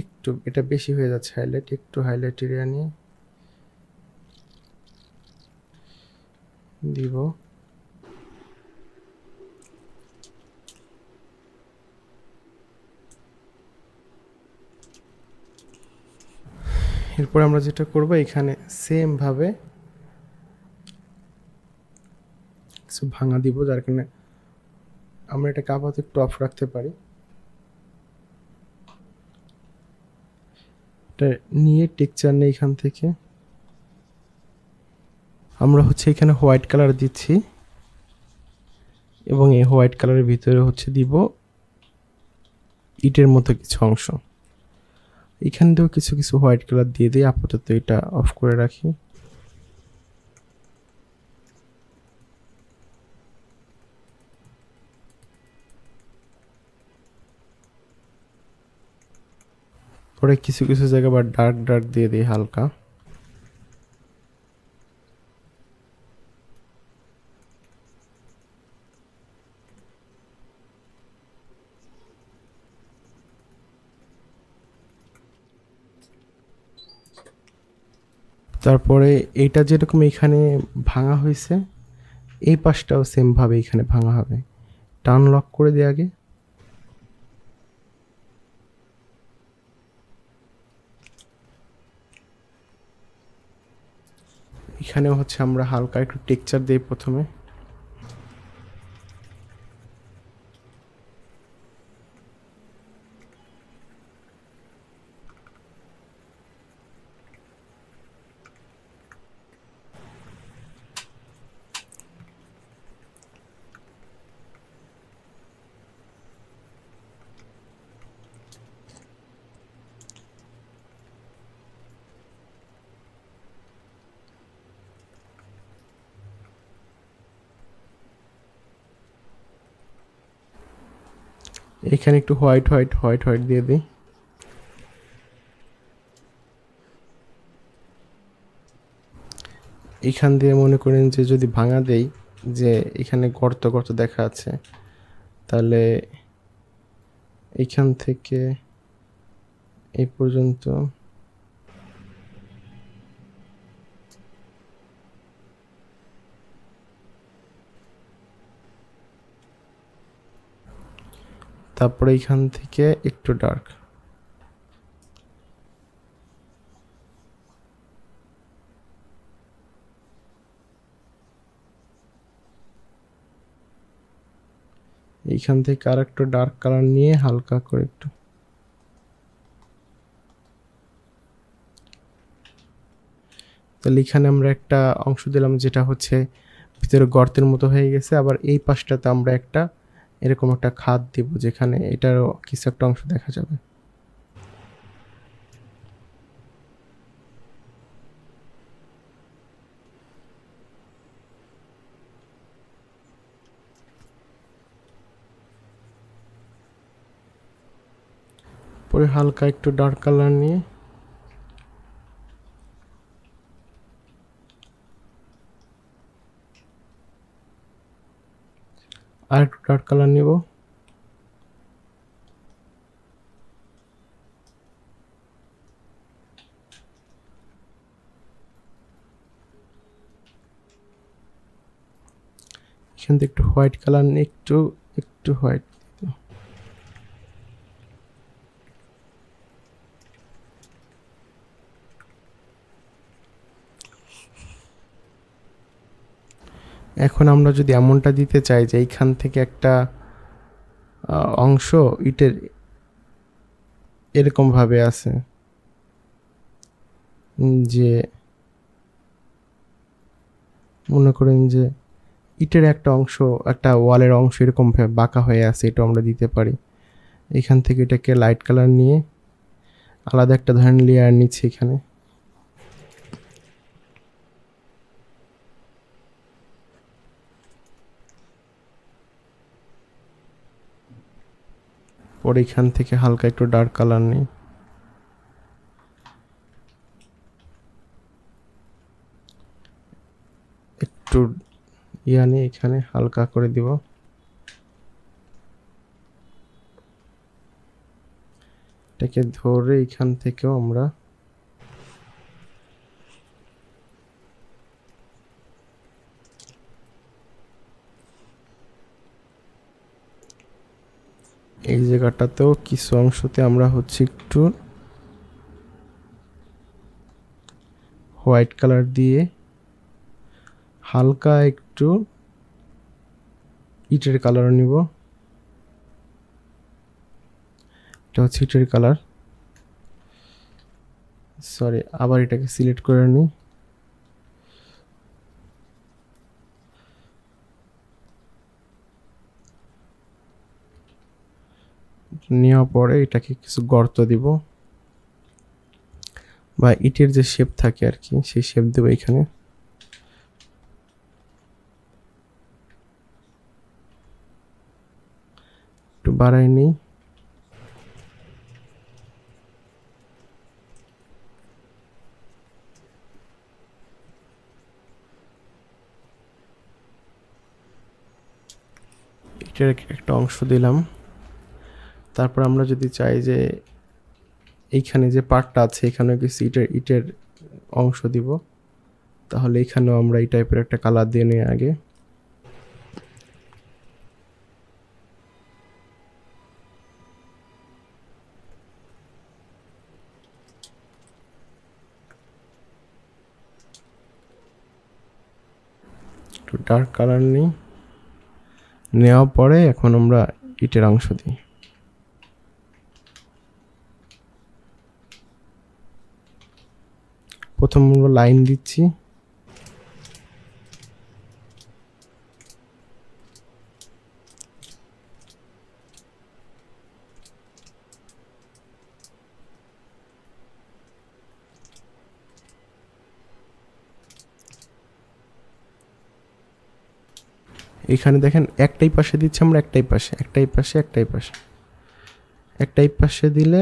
একটু, এটা বেশি হয়ে যাচ্ছে হাইলাইট, একটু হাইলাইট এরিয়া নিয়ে দিব। এরপর আমরা যেটা করব এখানে সেম ভাবে কিছু ভাঙা দিব, যার কারণে আমরা এটা আপাতত একটু অফ রাখতে পারি। এটা নিয়ে টেক্সচার নেই, এখান থেকে আমরা হচ্ছে এখানে হোয়াইট কালার দিচ্ছি এবং এই হোয়াইট কালারের ভিতরে হচ্ছে দিব ইটের মতো কিছু অংশ। এখান থেকেও কিছু কিছু হোয়াইট কালার দিয়ে দিই, আপাতত এটা অফ করে রাখি। পরে কিছু কিছু জায়গা আবার ডার্ক ডার্ক দিয়ে দিই হালকা। তারপরে এইটা যেরকম এখানে ভাঙা হয়েছে, এই পাশটাও সেম ভাবে এখানে ভাঙা হবে। টার্ন লক করে দিই আগে। এখানেও হচ্ছে আমরা হালকা একটু টেক্সচার দিই প্রথমে। এখানে একটু হোয়াইট হোয়াইট হোয়াইট হোয়াইট দিয়ে দিই। এখান দিয়ে মনে করেন যে যদি ভাঙা দেই, যে এখানে গর্ত গর্ত দেখা আছে, তাহলে এইখান থেকে এই পর্যন্ত তারপরে এইখান থেকে একটু ডার্ক। এইখান থেকে আর একটু ডার্ক কালার নিয়ে হালকা করে একটু তাহলে এখানে আমরা একটা অংশ দিলাম যেটা হচ্ছে ভিতরে গর্তের মতো হয়ে গেছে। আবার এই পাশটাতে আমরা একটা এরকম একটা খাদ দিব যেখানে এটারও কিছু একটা অংশ দেখা যাবে। পরে হালকা একটু ডার্ক কালার নিয়ে আর একটু ডার্ক কালার নিব। এখান থেকে একটু হোয়াইট কালার নিয়ে একটু একটু হোয়াইট। এখন আমরা যদি এমনটা দিতে চাই যে এইখান থেকে একটা অংশ ইটের এরকম ভাবে আছে, যে মনে করেন যে ইটের একটা অংশ একটা ওয়ালের অংশ এরকম ভাবে বাঁকা হয়ে আছে, এটা আমরা দিতে পারি। এখান থেকে এটাকে লাইট কালার নিয়ে আলাদা একটা ধরনের লেয়ার নিচ্ছি এখানে। পরে এখান থেকে হালকা একটু ডার্ক কালার নিই, একটু নিয়ে এখানে হালকা করে দিব। এটাকে ধরে এখান থেকেও আমরা এই জায়গাটাতেও কিছু অংশতে আমরা হচ্ছে একটু হোয়াইট কালার দিয়ে হালকা একটু ইটের কালার নিব। এটা হচ্ছে ইটের কালার, সরি আবার এটাকে সিলেক্ট করে নিই। নেওয়ার পরে এটাকে কিছু গর্ত দিব বা ইটের যে শেপ থাকে আর কি, সেই শেপ দেবো এখানে। একটু বাড়াই নিই। এটার একটা অংশ দিলাম। তারপর আমরা যদি চাই যে এইখানে যে পার্টটা আছে এখানে কিছু ইটের ইটের অংশ দিব, তাহলে এখানেও আমরা এই টাইপের একটা কালার দিয়ে নিই আগে। একটু ডার্ক কালার নিই, নেওয়ার পরে এখন আমরা ইটের অংশ দিই। প্রথম আমরা লাইন দিচ্ছি, এখানে দেখেন একটাই পাশে দিচ্ছি আমরা, একটাই পাশে একটাই পাশে একটাই পাশে একটাই পাশে দিলে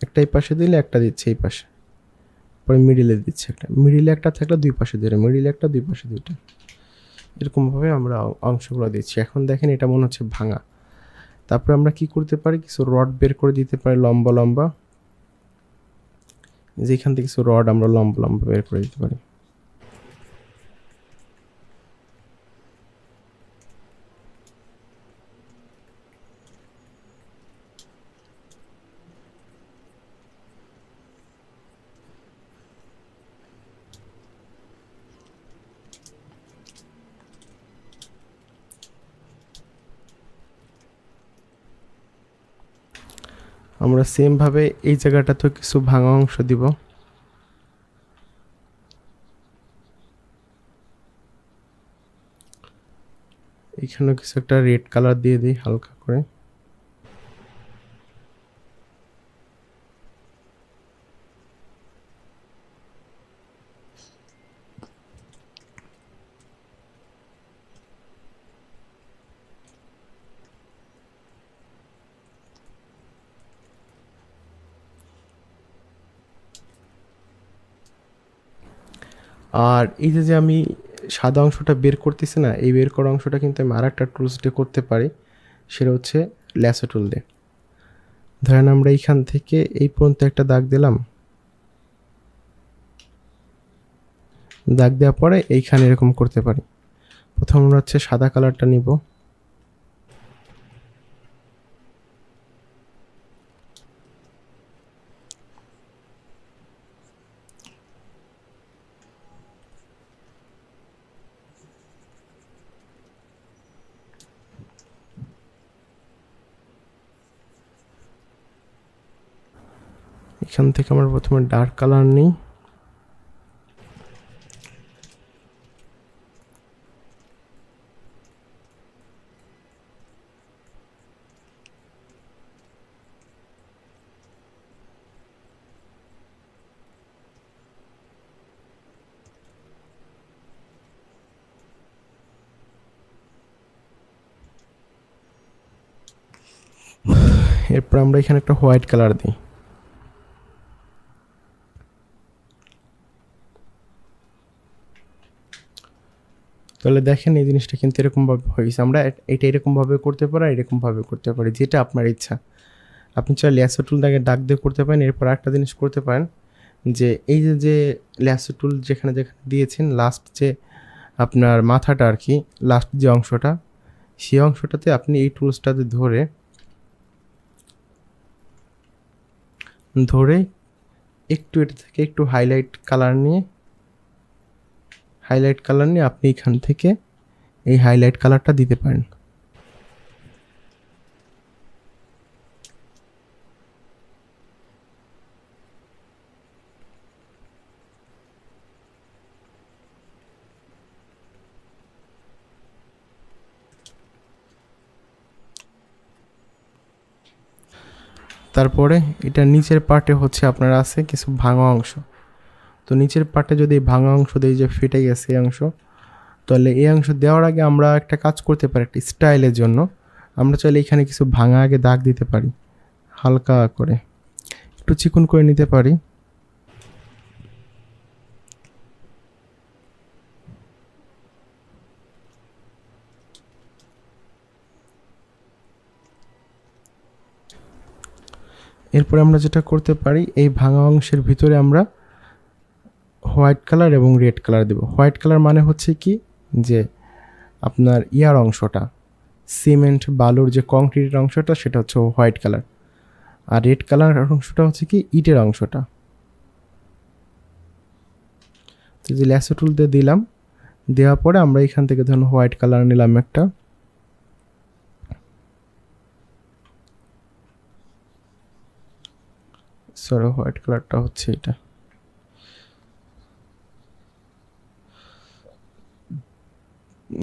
একটাই পাশে দিলে একটা দিচ্ছে এই পাশে, পরে মিডিলে দিচ্ছে একটা, মিডিলে একটা থাকলে দুই পাশে দিয়ে, মিডিলে একটা দুই পাশে দুইটা, এরকমভাবে আমরা অংশগুলো দিচ্ছি। এখন দেখেন এটা মনে হচ্ছে ভাঙা। তারপরে আমরা কি করতে পারি, কিছু রড বের করে দিতে পারি লম্বা লম্বা, যেখান থেকে কিছু রড আমরা লম্বা লম্বা বের করে দিতে পারি। আমরা সেম ভাবে এই জায়গাটাতে কিছু ভাঙা অংশ দিব। এখানে কিছু একটা রেড কালার দিয়ে দিই হালকা করে। আর এই যে আমি সাদা অংশটা বের করতেছি না, এই বের করা অংশটা কিন্তু আমি আরেকটা টুলস দিয়ে করতে পারি, সেটা হচ্ছে ল্যাসো টুল দিয়ে। ধরেন আমরা এইখান থেকে এই পর্যন্ত একটা দাগ দিলাম, দাগ দেওয়ার পরে এইখানে এরকম করতে পারি। প্রথম আমরা হচ্ছে সাদা কালারটা নিব, এখান থেকে আমরা প্রথমে ডার্ক কালার নিই, এরপর আমরা এখানে একটা হোয়াইট কালার দিই। তাহলে দেখেন এই জিনিসটা কিন্তু এরকমভাবে হয়েছে। আমরা এটা এরকমভাবে করতে পারি, এরকমভাবে করতে পারি, যেটা আপনার ইচ্ছা। আপনি চাইলে ল্যাসো টুল দিয়ে দাগ দিয়ে করতে পারেন। এরপর একটা জিনিস করতে পারেন, যে এই যে ল্যাসো টুল যেখানে যেখানে দিয়েছেন, লাস্ট যে আপনার মাথাটা আর কি, লাস্ট যে অংশটা, সেই অংশটাতে আপনি এই টুলসটাতে ধরে একটু এটা থেকে একটু হাইলাইট কালার নিয়ে আপনি এখান থেকে এই হাইলাইট কালারটা দিতে পারেন। তারপরে এটা নিচের পার্টে হচ্ছে আপনার আছে কিছু ভাঙা অংশ। তো নিচের পার্টে যদি ভাঙা অংশ দিয়ে যে ফেটে গেছে এই অংশ, তাহলে এই অংশ দেওয়ার আগে আমরা একটা কাজ করতে পারি, একটা স্টাইলের জন্য আমরা চাইলে এখানে কিছু ভাঙা আগে দাগ দিতে পারি, হালকা করে একটু চিকন করে নিতে পারি। এরপরে আমরা যেটা করতে পারি, এই ভাঙা অংশের ভিতরে আমরা হোয়াইট কালার এবং রেড কালার দেব। হোয়াইট কালার মানে হচ্ছে কি, যে আপনার ইয়ার অংশটা, সিমেন্ট বালুর যে কংক্রিটের অংশটা, সেটা হচ্ছে হোয়াইট কালার। আর রেড কালার অংশটা হচ্ছে কি ইটের অংশটা। তো যে ল্যাসো টুল দিয়ে দিলাম, দেওয়ার পরে আমরা এখান থেকে ধরুন হোয়াইট কালার নিলাম একটা, সরি হোয়াইট কালারটা হচ্ছে এটা।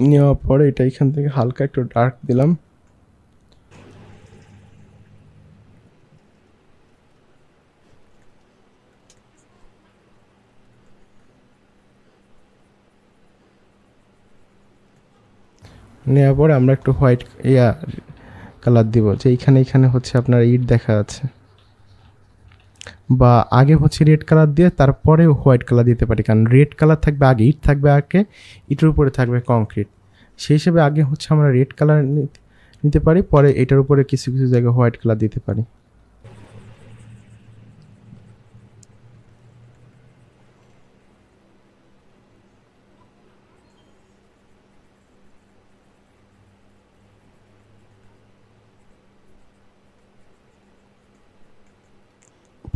নেওয়ার পরে এটা এখান থেকে হালকা একটু ডার্ক দিলাম, নেওয়ার পরে আমরা একটু হোয়াইট কালার দিব, যে এইখানে হচ্ছে আপনার ইট দেখা যাচ্ছে, বা আগে হচ্ছে রেড কালার দিয়ে তারপরে হোয়াইট কালার দিতে পারি, কারণ রেড কালার থাকবে আগে, ইট থাকবে আগে, ইটের উপরে থাকবে কংক্রিট। সেই হিসেবে আগে হচ্ছে আমরা রেড কালার নিতে পারি, পরে এটার উপরে কিছু কিছু জায়গায় হোয়াইট কালার দিতে পারি।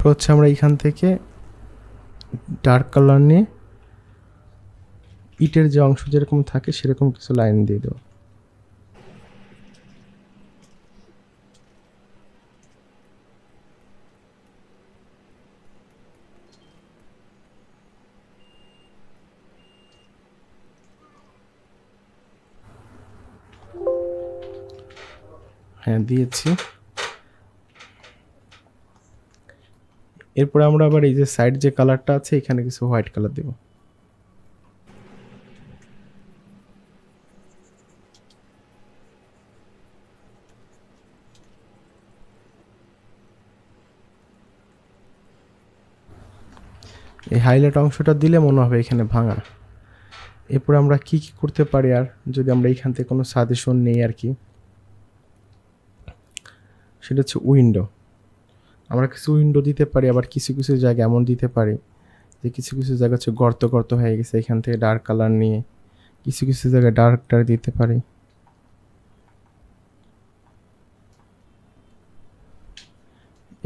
হচ্ছে আমরা এখান থেকে ডার্ক কালার নিয়ে ইটের যে অংশ যেরকম থাকে সেরকম কিছু লাইন দিয়ে দেবো। হ্যাঁ দিয়েছি। এরপরে আমরা আবার এই যে সাইড যে কালারটা আছে এখানে কিছু হোয়াইট কালার দেব। এই হাইলাইট অংশটা দিলে মনে হবে এখানে ভাঙা। এরপরে আমরা কি কি করতে পারি, আর যদি আমরা এখান থেকে কোনো সাজেশন নেই আর কি, সেটা হচ্ছে উইন্ডো। আমরা কিছু উইন্ডো দিতে পারি, আবার কিছু কিছু জায়গায় এমন দিতে পারি যে কিছু কিছু জায়গা হচ্ছে গর্ত গর্ত হয়ে গেছে, এখান থেকে ডার্ক কালার নিয়ে কিছু কিছু জায়গায় ডার্ক ডার্ক দিতে পারি।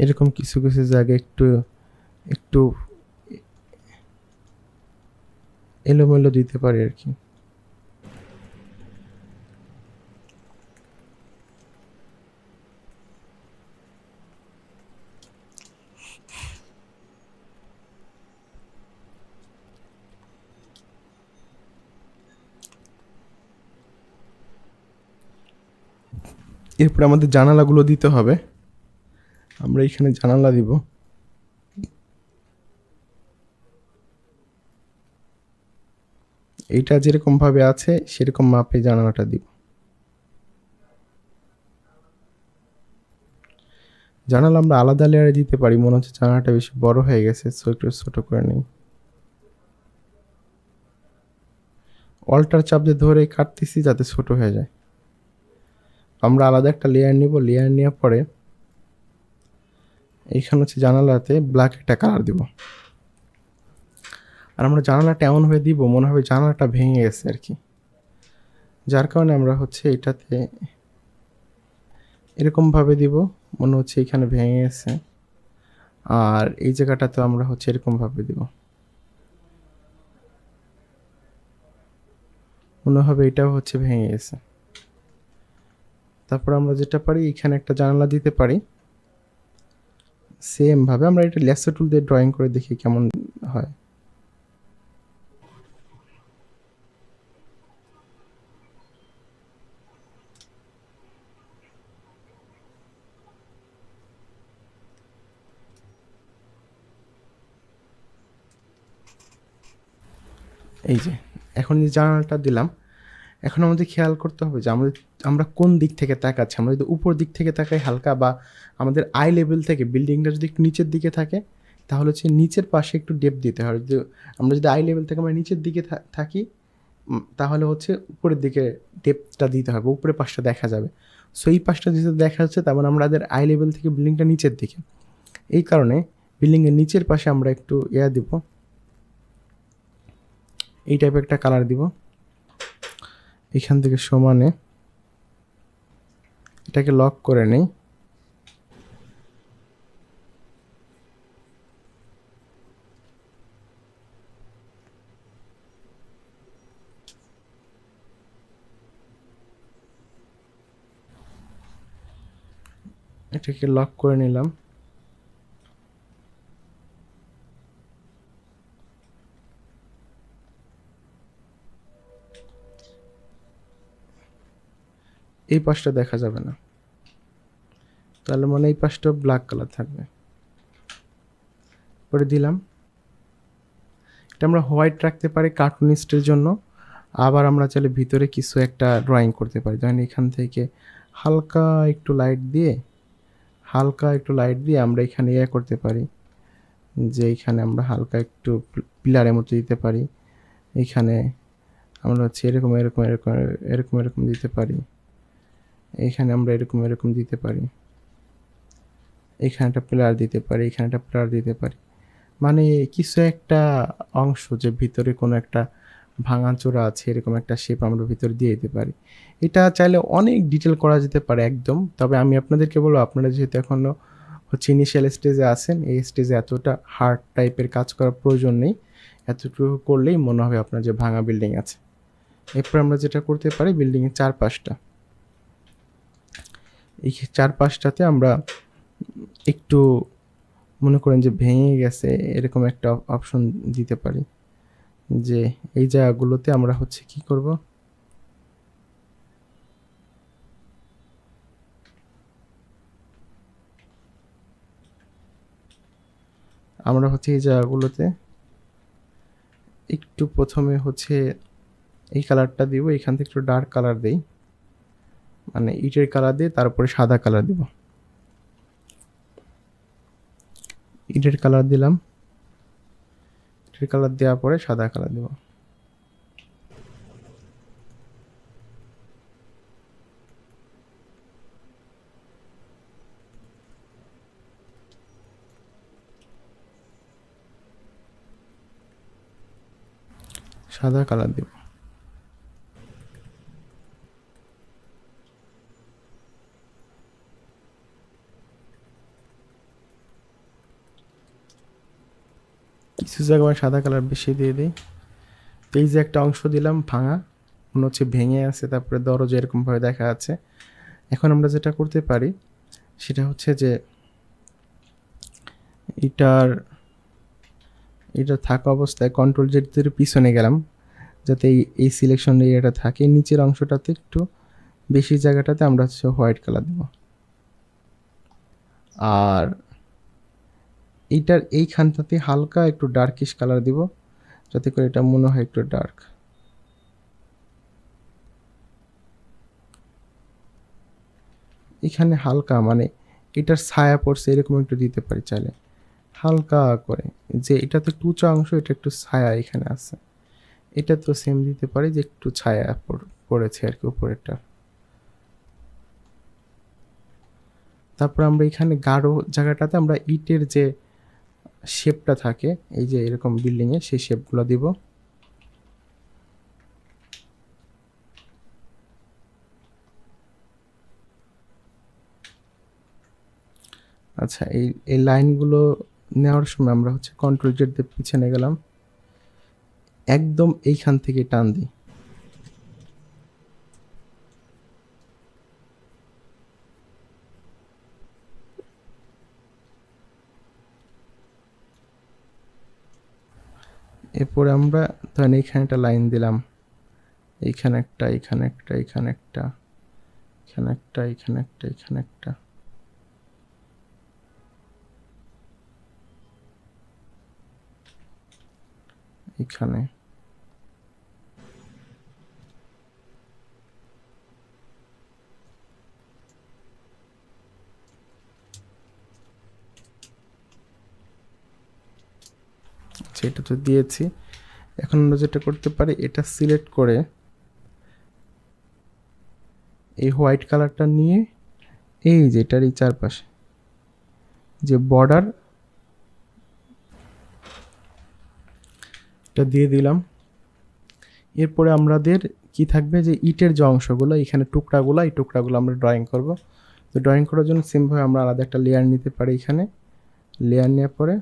এরকম কিছু কিছু জায়গায় একটু একটু এলোমেলো দিতে পারি আর কি। এরপরে আমাদের জানালাগুলো দিতে হবে। আমরা এখানে জানালা দিব। এইটা যেরকম ভাবে আছে সেরকম মাপে জানালাটা দিব। জানালা আমরা আলাদা লেয়ারে দিতে পারি, মনে হচ্ছে জানালাটা বেশি বড় হয়ে গেছে, সো একটু ছোট করে নিই। অল্টার চাপ দিয়ে ধরে কাটতেছি যাতে ছোট হয়ে যায়। আমরা আলাদা একটা লেয়ার নিব, লেয়ার নেওয়ার পরে এইখানে হচ্ছে জানালাতে ব্ল্যাক একটা কালার দিব। আর আমরা জানালাটা এমনভাবে দিব মনে হবে জানালাটা ভেঙে গেছে আর কি, যার কারণে আমরা হচ্ছে এটাতে এরকমভাবে দিব মনে হচ্ছে এখানে ভেঙে গেছে, আর এই জায়গাটাতে আমরা হচ্ছে এরকমভাবে দিব মনে হবে এটাও হচ্ছে ভেঙে গেছে। তারপর আমরা যেটা পারি এখানে একটা জানালা দিতে পারি সেম ভাবে। আমরা এটা ল্যাসো টুল দিয়ে ড্রয়িং করে দেখি কেমন হয়। এই যে এখন যে জানালাটা দিলাম, এখন আমাদের খেয়াল করতে হবে যে আমরা কোন দিক থেকে তাকাচ্ছি। আমরা যদি উপর দিক থেকে তাকাই হালকা, বা আমাদের আই লেভেল থেকে বিল্ডিংটা যদি একটু নিচের দিকে থাকে তাহলে হচ্ছে নিচের পাশে একটু ডেপ দিতে হয়। যদি আমরা যদি আই লেভেল থেকে আমরা নিচের দিকে থাকি তাহলে হচ্ছে উপরের দিকে ডেপটা দিতে হবে, উপরের পাশটা দেখা যাবে। সো এই পাশটা যেহেতু দেখা যাচ্ছে তার মানে আমাদের আই লেভেল থেকে বিল্ডিংটা নিচের দিকে, এই কারণে বিল্ডিংয়ের নিচের পাশে আমরা একটু দিব, এই টাইপের একটা কালার দিব। এখান থেকে সমানে এটাকে লক করে নেই। এটাকে লক করে নিলাম। এই পাশটা দেখা যাবে না, তাহলে মানে এই পাশটা ব্ল্যাক কালার থাকবে। করে দিলাম। এটা আমরা হোয়াইট রাখতে পারি কার্টুনিস্টের জন্য, আবার আমরা চাইলে ভিতরে কিছু একটা ড্রয়িং করতে পারি। যেমন এখান থেকে হালকা একটু লাইট দিয়ে আমরা এখানে করতে পারি, যে এখানে আমরা হালকা একটু পিলারের মতো দিতে পারি। এখানে আমরা হচ্ছে এরকম এরকম এরকম এরকম এরকম দিতে পারি। এখানে আমরা এরকম এরকম দিতে পারি। এখানে একটা পিলার দিতে পারি, এখানে একটা পিলার দিতে পারি। মানে কিছু একটা অংশ যে ভিতরে কোনো একটা ভাঙাচোরা আছে এরকম একটা শেপ আমরা ভিতরে দিয়ে দিতে পারি। এটা চাইলে অনেক ডিটেল করা যেতে পারে একদম, তবে আমি আপনাদেরকে বলবো আপনারা যেহেতু এখনও হচ্ছে ইনিশিয়াল স্টেজে আছেন, এই স্টেজে এতটা হার্ড টাইপের কাজ করার প্রয়োজন নেই। এতটুকু করলেই মনে হবে আপনার যে ভাঙা বিল্ডিং আছে। এরপর আমরা যেটা করতে পারি বিল্ডিংয়ের চারপাশটা, এই চারপাশটাতে আমরা একটু মনে করেন যে ভেঙে গেছে এরকম একটা অপশন দিতে পারি, যে এই জায়গাগুলোতে আমরা হচ্ছে কি করব, আমরা হচ্ছে এই জায়গাগুলোতে একটু প্রথমে হচ্ছে এই কালারটা দিব, এখান থেকে একটু ডার্ক কালার দেই, মানে ইটের কালার দিয়ে তারপরে সাদা কালার দিব। ইটের কালার দিলাম, ইটের কালার দেওয়ার পরে সাদা কালার দিব। সাদা কালার দিব। কিছু জায়গায় সাদা কালার বেশি দিয়ে দিই। তো এই যে একটা অংশ দিলাম ভাঙা, মনে হচ্ছে ভেঙে আছে, তারপরে দরজা এরকমভাবে দেখা যাচ্ছে। এখন আমরা যেটা করতে পারি সেটা হচ্ছে যে এটা থাকা অবস্থায় কন্ট্রোল জেড ধরে পিছনে গেলাম, যাতে এই সিলেকশন এরিয়াটা থাকে। নিচের অংশটাতে একটু বেশি জায়গাটাতে আমরা হচ্ছে হোয়াইট কালার দেব, আর এইটার এইখানটাতে হালকা একটু ডার্কিশ কালার দিব, যাতে করে এটা মনে হয় একটু ডার্ক। এখানে হালকা মানে এটার ছায়া পড়ছে এরকম একটু দিতে পারি চাইলে, হালকা করে, যে এটা তো একটু উঁচা অংশ, এটা একটু ছায়া এখানে আছে, এটা তো সেম দিতে পারি যে একটু ছায়া পড়েছে আর কি উপরেরটা। তারপর আমরা এখানে গাঢ় জায়গাটাতে আমরা ইটের যে শেপটা থাকে এই যে এরকম বিল্ডিংয়ে, সেই শেপগুলো দিব। আচ্ছা, এই লাইনগুলো নেওয়ার সময় আমরা হচ্ছে কন্ট্রোল জেড দিয়ে পিছনে গেলাম, একদম এইখান থেকে টান দিই। এরপরে আমরা ধরেন এইখানে একটা লাইন দিলাম, এইখানে একটা, এইখানে একটা, এইখানে একটা, এখানে একটা, এখানে একটা, এখানে একটা, এখানে। আচ্ছা, এটা তো দিয়েছি। এখন আমরা যেটা করতে পারি, এটা সিলেক্ট করে এই হোয়াইট কালারটা নিয়ে এই যে এটার এই চারপাশে যে বর্ডার, এটা দিয়ে দিলাম। এরপরে আমাদের কি থাকবে, যে ইটের যে অংশগুলো এখানে টুকরাগুলো, এই টুকরাগুলো আমরা ড্রয়িং করব। তো ড্রয়িং করার জন্য সিমভাবে আমরা আলাদা একটা লেয়ার নিতে পারি। এখানে লেয়ার নেওয়ার পরে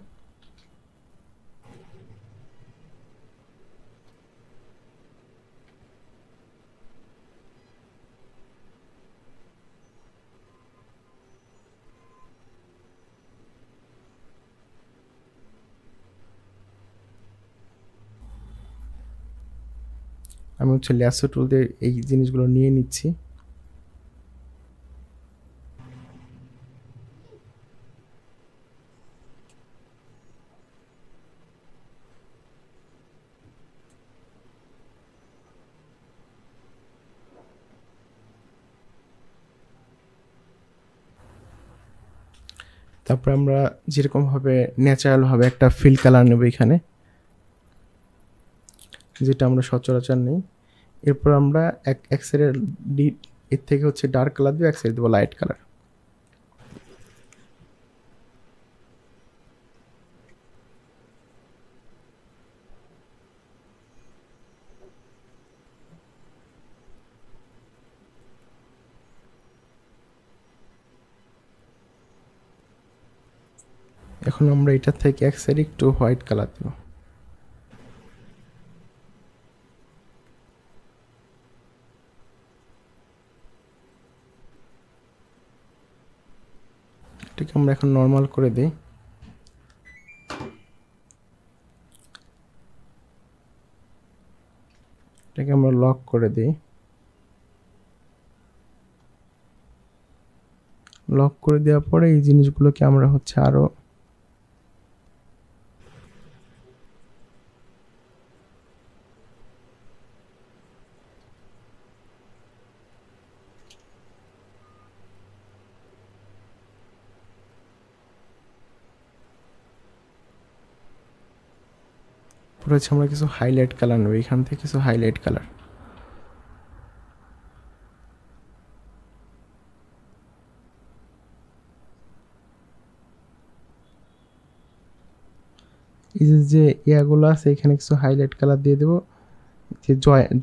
আমি হচ্ছে ল্যাসো টুল দিয়ে এই জিনিসগুলো নিয়ে নিচ্ছি। তারপর আমরা যেরকমভাবে ন্যাচারালভাবে একটা ফিল কালার নেব এখানে, যেটা আমরা সচরাচর নেই। এরপর আমরা এক সাইডে এর থেকে হচ্ছে ডার্ক কালার দিয়ে এক সাইড দেবো লাইট কালার। এখন আমরা এটা থেকে এক সাইডে একটু হোয়াইট কালার দেব। এটাকে আমরা এখন নর্মাল করে দিই। এটাকে আমরা লক করে দিই। লক করে দেওয়ার পরে এই জিনিসগুলোকে আমরা হচ্ছে আরো পরে হচ্ছে আমরা কিছু হাইলাইট কালার নেব, এখান থেকে কিছু হাইলাইট কালার। এই যে ইয়াগুলো আছে এখানে কিছু হাইলাইট কালার দিয়ে দেবো, যে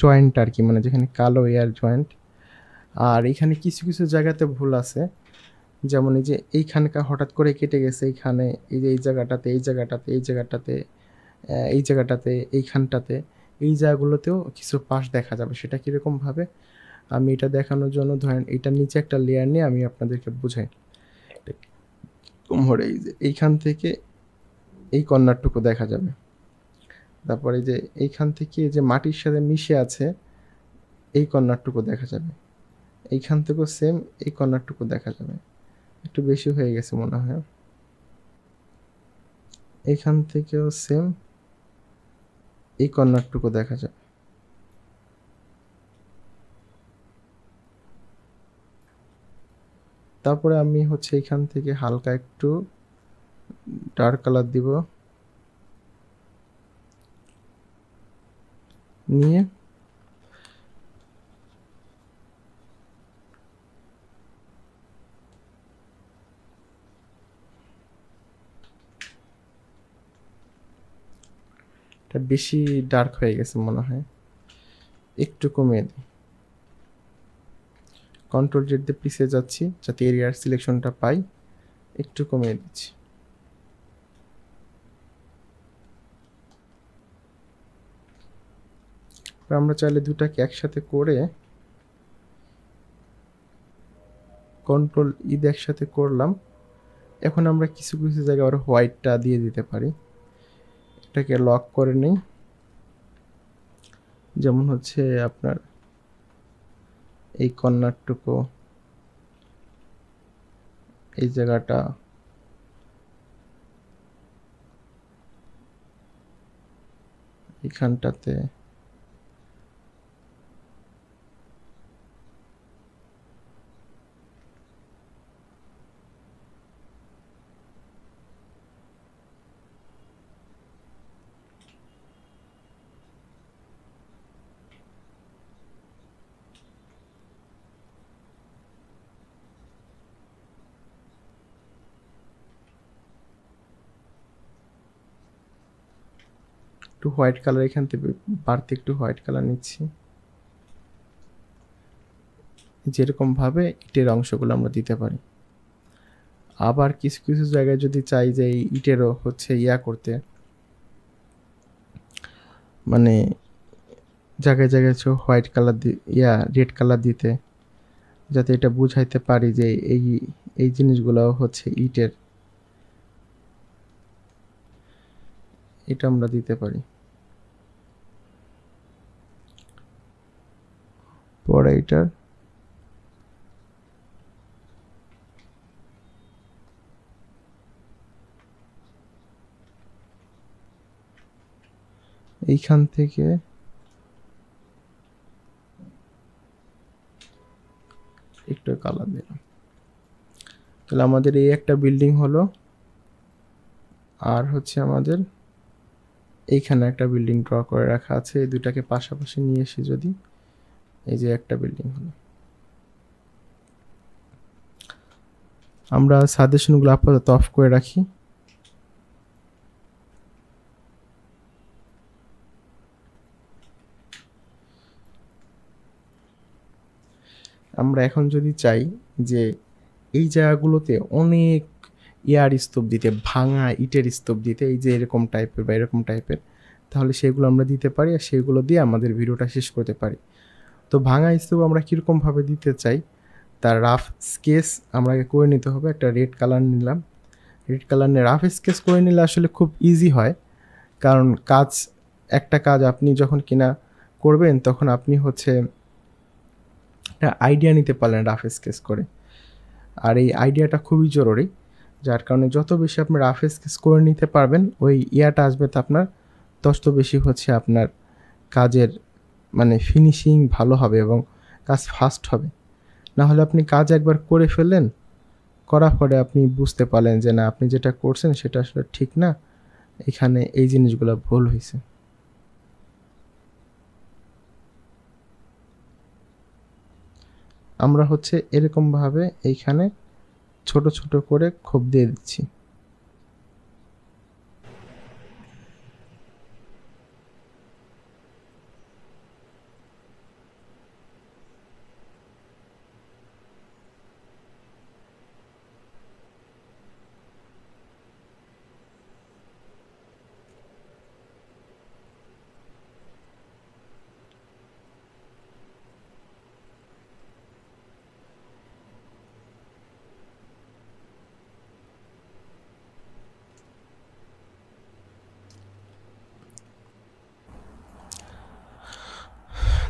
জয়েন্ট আর কি, মানে যেখানে কালো এয়ার জয়েন্ট। আর এখানে কিছু কিছু জায়গাতে ভুল আছে, যেমন এই যে এইখানকার হঠাৎ করে কেটে গেছে, এইখানে এই যে এই জায়গাটাতে, এই জায়গাটাতে, এই জায়গাটাতে, এই জায়গাটাতে, এইখানটাতে, এই জায়গাগুলোতেও কিছু পাশ দেখা যাবে। সেটা কীরকমভাবে আমি এটা দেখানোর জন্য ধরেন এইটার নিচে একটা লেয়ার নিয়ে আমি আপনাদেরকে বুঝাই। ধরে এই যে এইখান থেকে এই কর্নারটুকু দেখা যাবে, তারপরে যে এইখান থেকে যে মাটির সাথে মিশে আছে এই কর্নারটুকু দেখা যাবে, এইখান থেকেও সেম এই কর্নারটুকু দেখা যাবে। একটু বেশি হয়ে গেছে মনে হয়। এইখান থেকেও সেম এই কর্নারটুকু দেখা যাবে। তারপরে আমি হচ্ছে এইখান থেকে হালকা একটু ডার্ক কালার দিব, নিয়ে এটা বেশি ডার্ক হয়ে গেছে মনে হয়, একটু কমিয়ে দিই। কন্ট্রোল জেড দিয়ে পিছিয়ে যাচ্ছি যাতে এরিয়ার সিলেকশনটা পাই, একটু কমিয়ে দিচ্ছি। আমরা চাইলে দুটাকে একসাথে করে কন্ট্রোল ঈদ একসাথে করলাম। এখন আমরা কিছু কিছু জায়গায় আবার হোয়াইটটা দিয়ে দিতে পারি। এটাকে লক করে নিই, যেমন হচ্ছে আপনার এই কর্নারটুকু, এই জায়গাটা, এখানটাতে, একটু হোয়াইট কালার এখান থেকে বাড়তি একটু হোয়াইট কালার নিচ্ছি। যেরকমভাবে ইটের অংশগুলো আমরা দিতে পারি। আবার কিছু কিছু জায়গায় যদি চাই যে এই ইটেরও হচ্ছে ইয়া করতে, মানে জায়গায় জায়গায় হোয়াইট কালার রেড কালার দিতে, যাতে এটা বুঝাইতে পারি যে এই এই জিনিসগুলো হচ্ছে ইটের, এটা আমরা দিতে পারি। পরে এটার এইখান থেকে একটু কালার দিলাম। তাহলে আমাদের এই একটা বিল্ডিং হলো, আর হচ্ছে আমাদের এইখানে একটা বিল্ডিং ড্র করে রাখা আছে। এই দুটাকে পাশাপাশি নিয়ে এসে যদি এই যে একটা বিল্ডিং হলো। আমরা সাজেশনগুলো আপাতত অফ করে রাখি। আমরা এখন যদি চাই যে এই জায়গাগুলোতে অনেক ইয়ার স্তূপ দিতে, ভাঙা ইটের স্তূপ দিতে, এই যে এরকম টাইপের বা এরকম টাইপের, তাহলে সেগুলো আমরা দিতে পারি, আর সেগুলো দিয়ে আমাদের ভিডিওটা শেষ করতে পারি। তো ভাঙা স্তূপ আমরা কীরকমভাবে দিতে চাই তার রাফ স্কেচ আমরা করে নিতে হবে। একটা রেড কালার নিলাম, রেড কালার নিয়ে রাফ স্কেচ করে নিলে আসলে খুব ইজি হয়, কারণ একটা কাজ আপনি যখন কিনা করবেন তখন আপনি হচ্ছে একটা আইডিয়া নিতে পারলেন রাফ স্কেচ করে। আর এই আইডিয়াটা খুবই জরুরি, যার কারণে যত বেশি আপনি রাফ স্কেচ করে নিতে পারবেন ওই ইয়াটা আসবে তো আপনার তত বেশি হচ্ছে আপনার কাজের মানে ফিনিশিং ভালো হবে এবং কাজ ফাস্ট হবে। না হলে আপনি কাজ একবার করে ফেললেন, করার পরে আপনি বুঝতে পারলেন যে না আপনি যেটা করছেন সেটা আসলে ঠিক না, এখানে এই জিনিসগুলো ভুল হয়েছে। আমরা হচ্ছে এরকমভাবে এইখানে ছোট ছোট করে খোপ দিয়ে দিচ্ছি।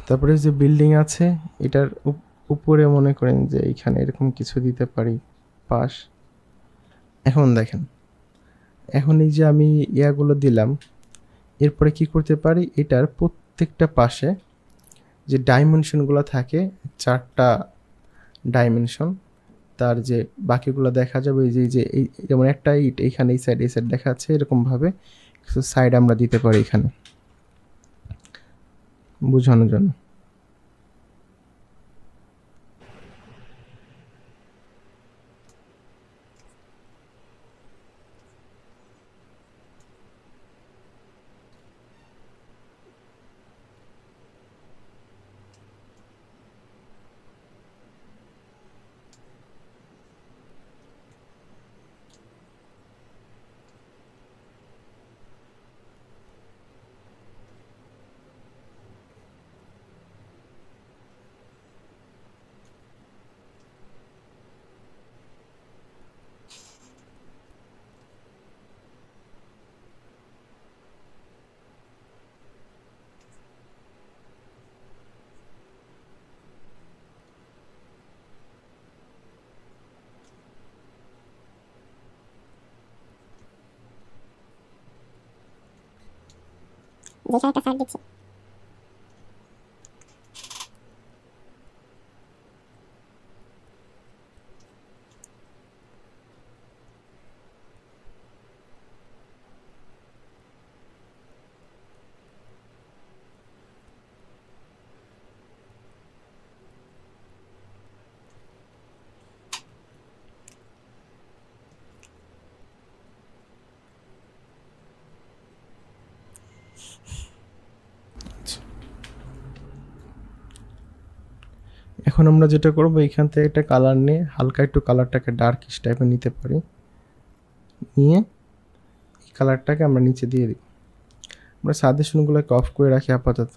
তারপরে যে বিল্ডিং আছে এটার উপরে মনে করেন যে এইখানে এরকম কিছু দিতে পারি পাশ। এখন দেখেন, এখন এই যে আমি ইয়াগুলো দিলাম, এরপরে কি করতে পারি, এটার প্রত্যেকটা পাশে যে ডাইমেনশনগুলো থাকে 4টা ডাইমেনশন, তার যে বাকিগুলো দেখা যাবে এই যেমন একটা ইট এইখানে এই সাইড দেখা যাচ্ছে, এরকমভাবে কিছু সাইড আমরা দিতে পারি এখানে বোঝানোর জন্য। যেখানে একটা সাইড দিচ্ছি। এখন আমরা যেটা করব, এখান থেকে একটা কালার নিয়ে হালকা একটু কালারটাকে ডার্কিশ টাইপের নিতে পারি, নিয়ে এই কালারটাকে আমরা নিচে দিয়ে দিই। আমরা সাজেশনগুলোকে অফ করে রাখি আপাতত।